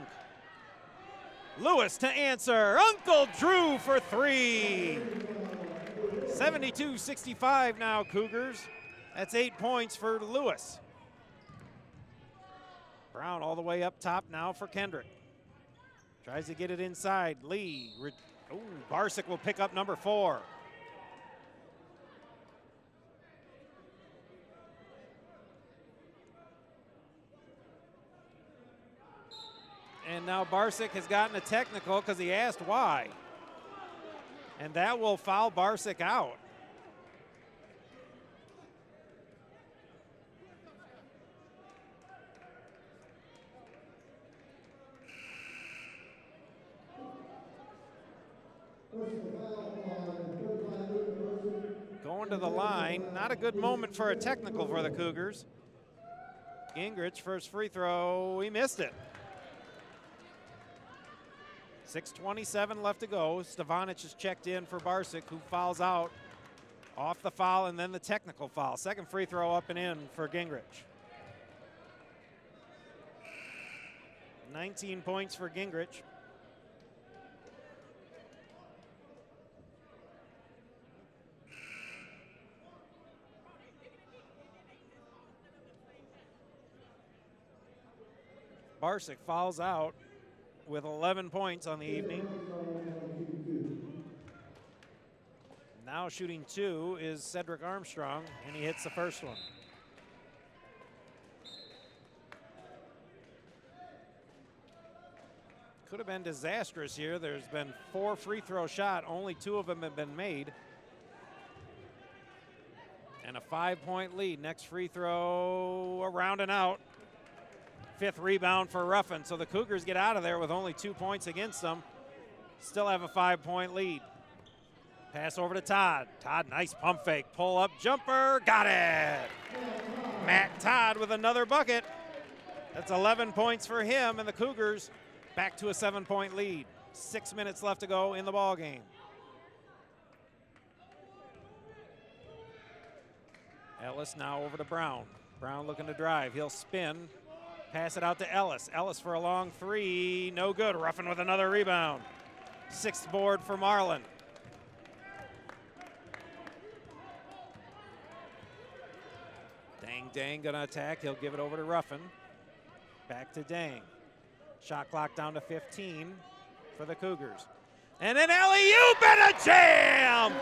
Lewis to answer. Uncle Drew for 3. 72-65 now, Cougars. That's 8 points for Lewis. Brown all the way up top now for Kendrick. Tries to get it inside. Lee. Barsic will pick up number 4. And now Barsick has gotten a technical because he asked why. And that will foul Barsick out. Going to the line, not a good moment for a technical for the Cougars. Gingrich, first free throw, he missed it. 6:27 left to go. Stevanic is checked in for Barsick, who fouls out off the foul and then the technical foul. Second free throw up and in for Gingrich. 19 points for Gingrich. Barsick fouls out with 11 points on the evening. Now shooting 2 is Cedric Armstrong, and he hits the first one. Could have been disastrous here. There's been 4 free throw shot, only 2 of them have been made. And a 5-point lead. Next free throw, around and out. 5th rebound for Ruffin, so the Cougars get out of there with only 2 points against them. Still have a 5-point lead. Pass over to Todd. Todd, nice pump fake. Pull up jumper, got it. Matt Todd with another bucket. That's 11 points for him, and the Cougars back to a 7-point lead. 6 minutes left to go in the ball game. Ellis now over to Brown. Brown looking to drive. He'll spin. Pass it out to Ellis. Ellis for a long 3. No good. Ruffin with another rebound. 6th board for Marlin. Dang gonna attack. He'll give it over to Ruffin. Back to Dang. Shot clock down to 15 for the Cougars. And an alley-oop and a jam!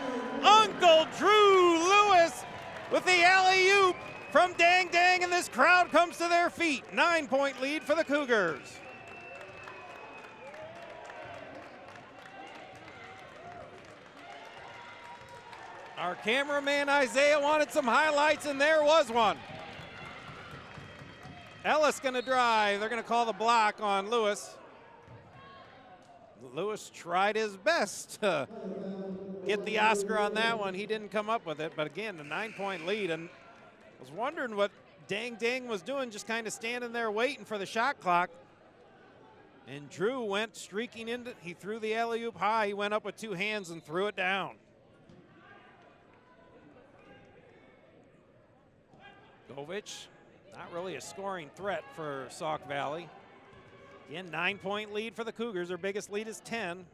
Uncle Drew Lewis with the alley-oop from Dang, and this crowd comes to their feet. 9-point lead for the Cougars. Our cameraman Isaiah wanted some highlights, and there was one. Ellis gonna drive. They're gonna call the block on Lewis. Lewis tried his best to get the Oscar on that one. He didn't come up with it, but again, a 9-point lead, and was wondering what Dang was doing, just kind of standing there waiting for the shot clock. And Drew went streaking into, he threw the alley-oop high. He went up with 2 hands and threw it down. Govich, not really a scoring threat for Sauk Valley. Again, 9-point lead for the Cougars. Their biggest lead is 10.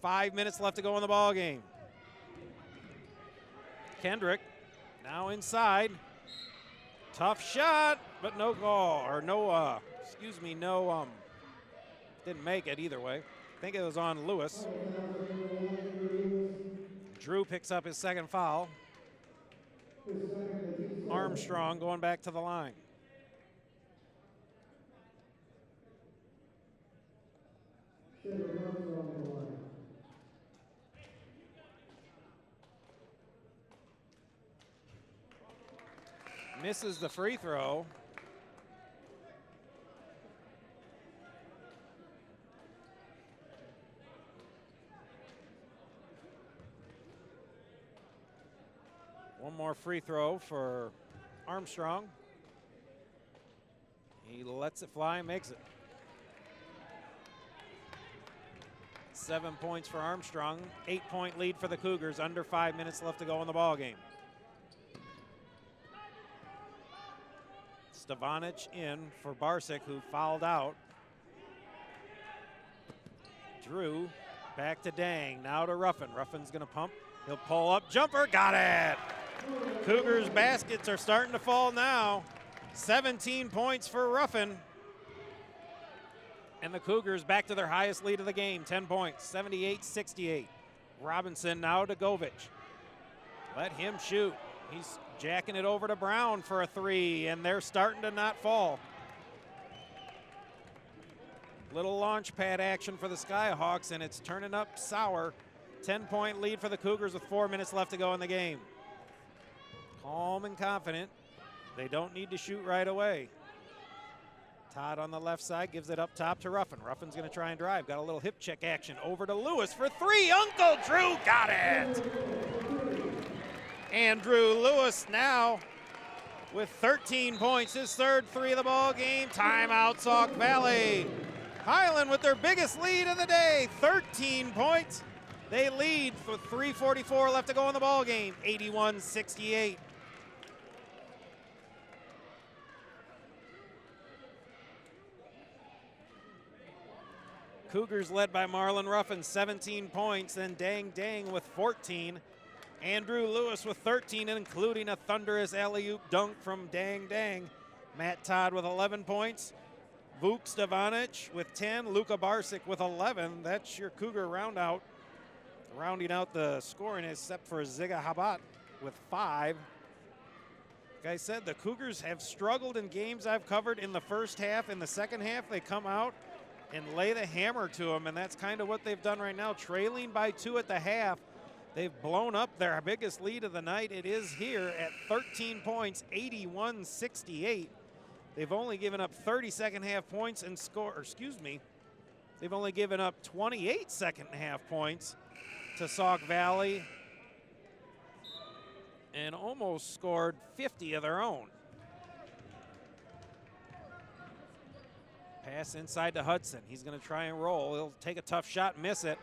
5 minutes left to go in the ball game. Kendrick now inside. Tough shot, but no goal, or no, didn't make it either way. I think it was on Lewis. Drew picks up his 2nd foul. Armstrong going back to the line. Misses the free throw. One more free throw for Armstrong. He lets it fly and makes it. 7 points for Armstrong. 8-point lead for the Cougars. Under 5 minutes left to go in the ball game. Stevanic in for Barsick, who fouled out. Drew back to Dang. Now to Ruffin. Ruffin's going to pump. He'll pull up. Jumper. Got it. Cougars baskets are starting to fall now. 17 points for Ruffin. And the Cougars back to their highest lead of the game. 10 points. 78-68. Robinson now to Govich. Let him shoot. He's jacking it over to Brown for a 3, and they're starting to not fall. Little launch pad action for the Skyhawks, and it's turning up sour. 10-point lead for the Cougars with 4 minutes left to go in the game. Calm and confident. They don't need to shoot right away. Todd on the left side gives it up top to Ruffin. Ruffin's going to try and drive. Got a little hip check action over to Lewis for three. Uncle Drew got it. Andrew Lewis now with 13 points, his third three of the ball game. Timeout, Sauk Valley. Highland with their biggest lead of the day, 13 points. They lead with 3:44 left to go in the ball game, 81-68. Cougars led by Marlon Ruffin, 17 points, then Dang Dang with 14. Andrew Lewis with 13, including a thunderous alley-oop dunk from Dang Dang. Matt Todd with 11 points. Vuk Stevanic with 10. Luka Barsic with 11. That's your Cougar roundout. Rounding out the scoring except for Ziga Habat with 5. Like I said, the Cougars have struggled in games I've covered in the first half. In the second half, they come out and lay the hammer to them, and that's kind of what they've done right now. Trailing by 2 at the half, they've blown up their biggest lead of the night. It is here at 13 points, 81-68. They've only given up 30 second half points and they've only given up 28 second half points to Sauk Valley and almost scored 50 of their own. Pass inside to Hudson. He's going to try and roll. He'll take a tough shot, miss it,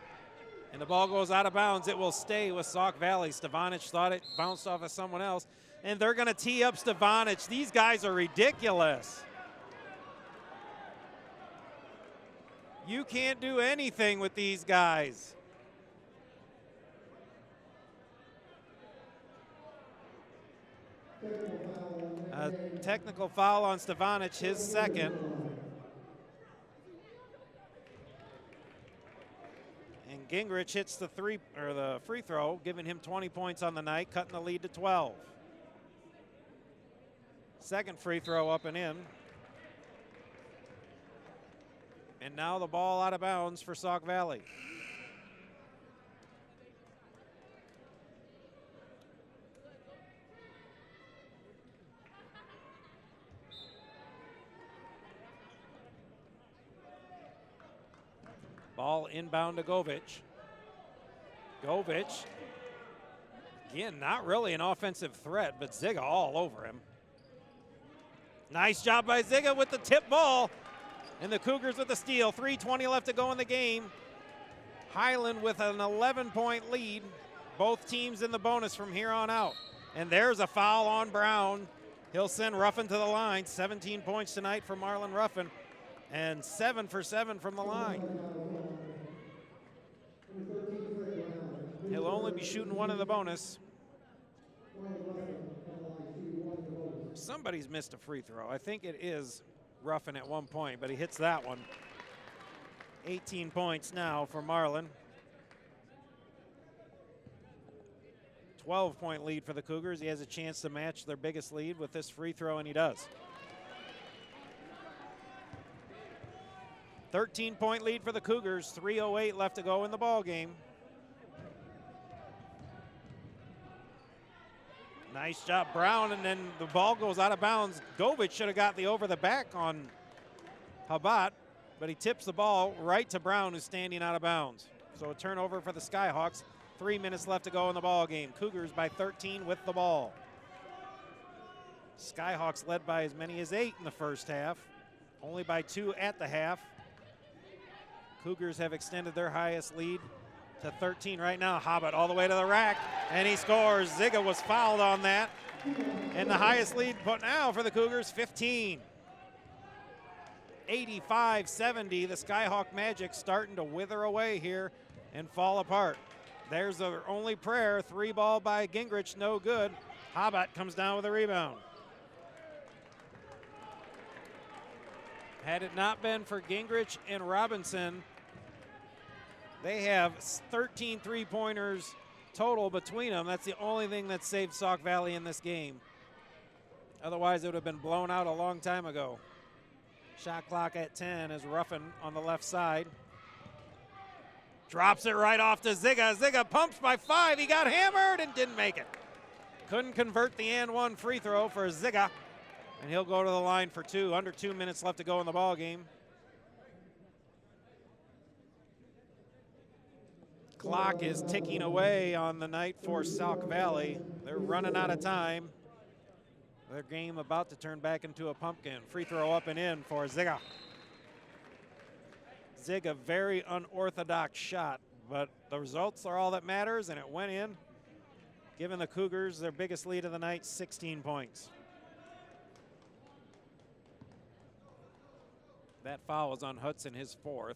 and the ball goes out of bounds. It will stay with Sauk Valley. Stevanic thought it bounced off of someone else, and they're going to tee up Stevanic. These guys are ridiculous. You can't do anything with these guys. A technical foul on Stevanic, his second. And Gingrich hits the free throw, giving him 20 points on the night, cutting the lead to 12. Second free throw up and in. And now the ball out of bounds for Sauk Valley. Ball inbound to Govich. Govich, again, not really an offensive threat, but Ziga all over him. Nice job by Ziga with the tip ball. And the Cougars with the steal. 3:20 left to go in the game. Highland with an 11-point lead. Both teams in the bonus from here on out. And there's a foul on Brown. He'll send Ruffin to the line. 17 points tonight for Marlon Ruffin. And 7 for 7 from the line. He'll only be shooting one in the bonus. Somebody's missed a free throw. I think it is Ruffin at one point, but he hits that one. 18 points now for Marlon. 12-point lead for the Cougars. He has a chance to match their biggest lead with this free throw, and he does. 13-point lead for the Cougars. 3:08 left to go in the ball game. Nice job, Brown, and then the ball goes out of bounds. Govich should have got the over the back on Habat, but he tips the ball right to Brown, who's standing out of bounds. So a turnover for the Skyhawks. 3 minutes left to go in the ball game. Cougars by 13 with the ball. Skyhawks led by as many as 8 in the first half, only by 2 at the half. Cougars have extended their highest lead to 13 right now. Habat all the way to the rack, and he scores. Ziga was fouled on that. And the highest lead put now for the Cougars, 15. 85-70, the Skyhawk Magic starting to wither away here and fall apart. There's their only prayer. 3 ball by Gingrich, no good. Habat comes down with a rebound. Had it not been for Gingrich and Robinson, they have 13 three-pointers total between them. That's the only thing that saved Sauk Valley in this game. Otherwise, it would have been blown out a long time ago. Shot clock at 10 is Ruffin on the left side. Drops it right off to Ziga. Ziga pumps by 5. He got hammered and didn't make it. Couldn't convert the and one free throw for Ziga. And he'll go to the line for 2. Under 2 minutes left to go in the ball game. Clock is ticking away on the night for Sauk Valley. They're running out of time. Their game about to turn back into a pumpkin. Free throw up and in for Ziga. Ziga, very unorthodox shot, but the results are all that matters, and it went in, giving the Cougars their biggest lead of the night, 16 points. That foul was on Hudson, his 4th.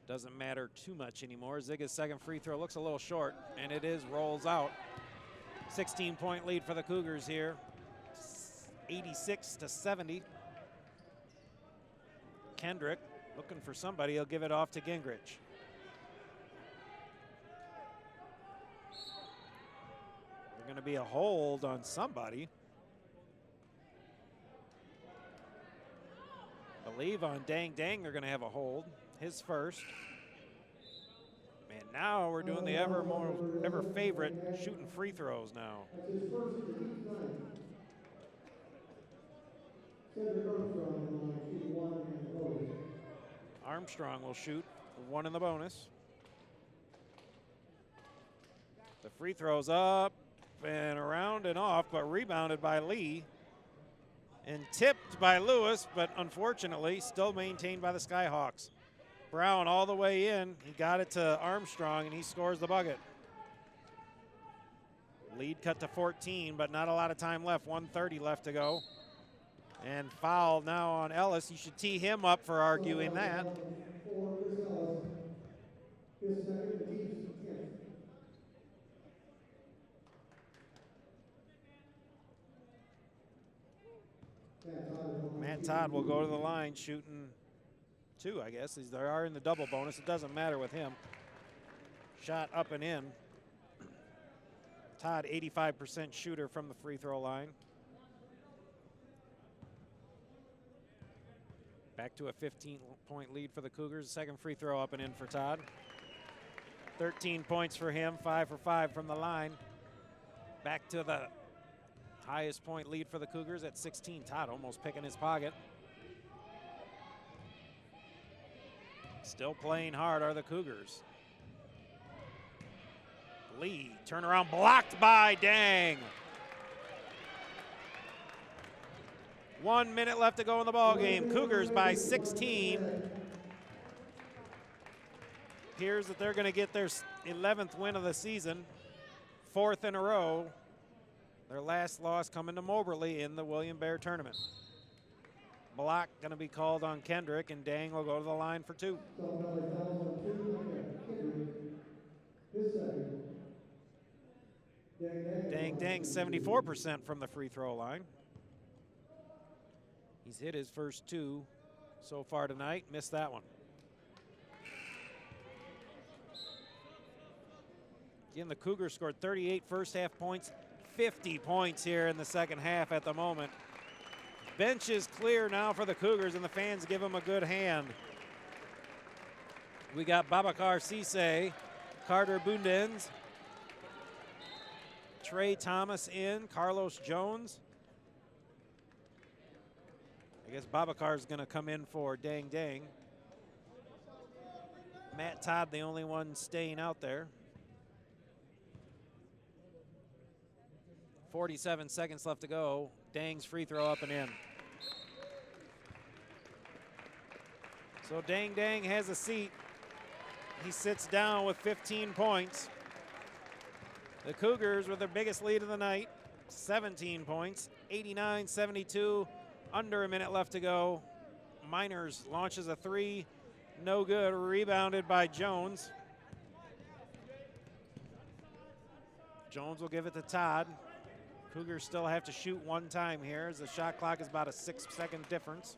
Doesn't matter too much anymore. Ziga's second free throw looks a little short, and it is, rolls out. 16-point lead for the Cougars here, 86-70. Kendrick looking for somebody. He'll give it off to Gingrich. There's going to be a hold on somebody. I believe on Dang Dang they're going to have a hold. His first. Man, now we're doing the ever favorite shooting free throws now. Armstrong will shoot 1 in the bonus. The free throw's up and around and off, but rebounded by Lee and tipped by Lewis, but unfortunately still maintained by the Skyhawks. Brown all the way in. He got it to Armstrong, and he scores the bucket. Lead cut to 14, but not a lot of time left. 1:30 left to go. And foul now on Ellis. You should tee him up for arguing that. Matt Todd will go to the line shooting 2, I guess. They are in the double bonus. It doesn't matter with him. Shot up and in. Todd, 85% shooter from the free throw line. Back to a 15-point lead for the Cougars. Second free throw up and in for Todd. 13 points for him, 5 for 5 from the line. Back to the highest point lead for the Cougars at 16. Todd almost picking his pocket. Still playing hard are the Cougars. Lee, turnaround blocked by Dang. 1 minute left to go in the ball game. Cougars by 16. Appears that they're going to get their 11th win of the season, 4th in a row. Their last loss coming to Moberly in the William Bear tournament. Block going to be called on Kendrick, and Dang will go to the line for 2. Dang 74% from the free throw line. He's hit his first 2 so far tonight, missed that one. Again, the Cougars scored 38 first half points, 50 points here in the second half at the moment. Bench is clear now for the Cougars, and the fans give them a good hand. We got Babacar Cisse, Carter Bundens, Trey Thomas in, Carlos Jones. I guess Babacar is going to come in for Dang Dang. Matt Todd, the only one staying out there. 47 seconds left to go. Dang's free throw up and in. So Dang Dang has a seat. He sits down with 15 points. The Cougars with their biggest lead of the night, 17 points, 89-72, under a minute left to go. Miners launches a 3, no good, rebounded by Jones. Jones will give it to Todd. Cougars still have to shoot 1 time here as the shot clock is about a 6-second difference.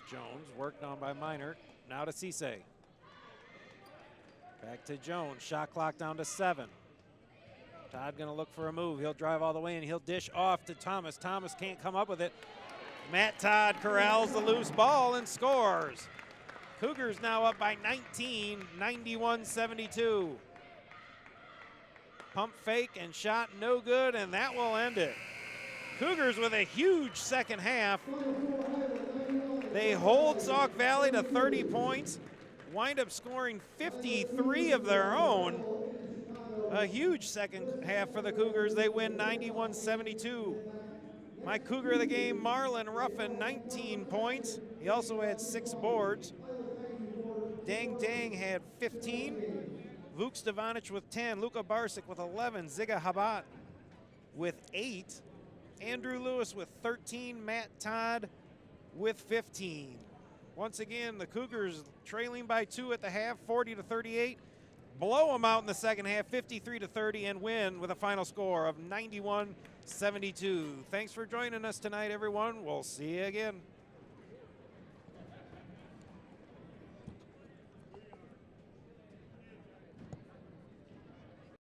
Jones worked on by Minor. Now to Cisse. Back to Jones. Shot clock down to 7. Todd going to look for a move. He'll drive all the way and he'll dish off to Thomas. Thomas can't come up with it. Matt Todd corrals the loose ball and scores. Cougars now up by 19, 91-72. Pump fake and shot no good, and that will end it. Cougars with a huge second half. They hold Sauk Valley to 30 points, wind up scoring 53 of their own. A huge second half for the Cougars. They win 91-72. My Cougar of the game, Marlon Ruffin, 19 points. He also had 6 boards. Dang Dang had 15. Vuk Stevanic with 10. Luka Barsic with 11. Ziga Habat with 8. Andrew Lewis with 13. Matt Todd with 15. Once again, the Cougars trailing by 2 at the half, 40-38. Blow them out in the second half, 53-30, and win with a final score of 91-72. Thanks for joining us tonight, everyone. We'll see you again.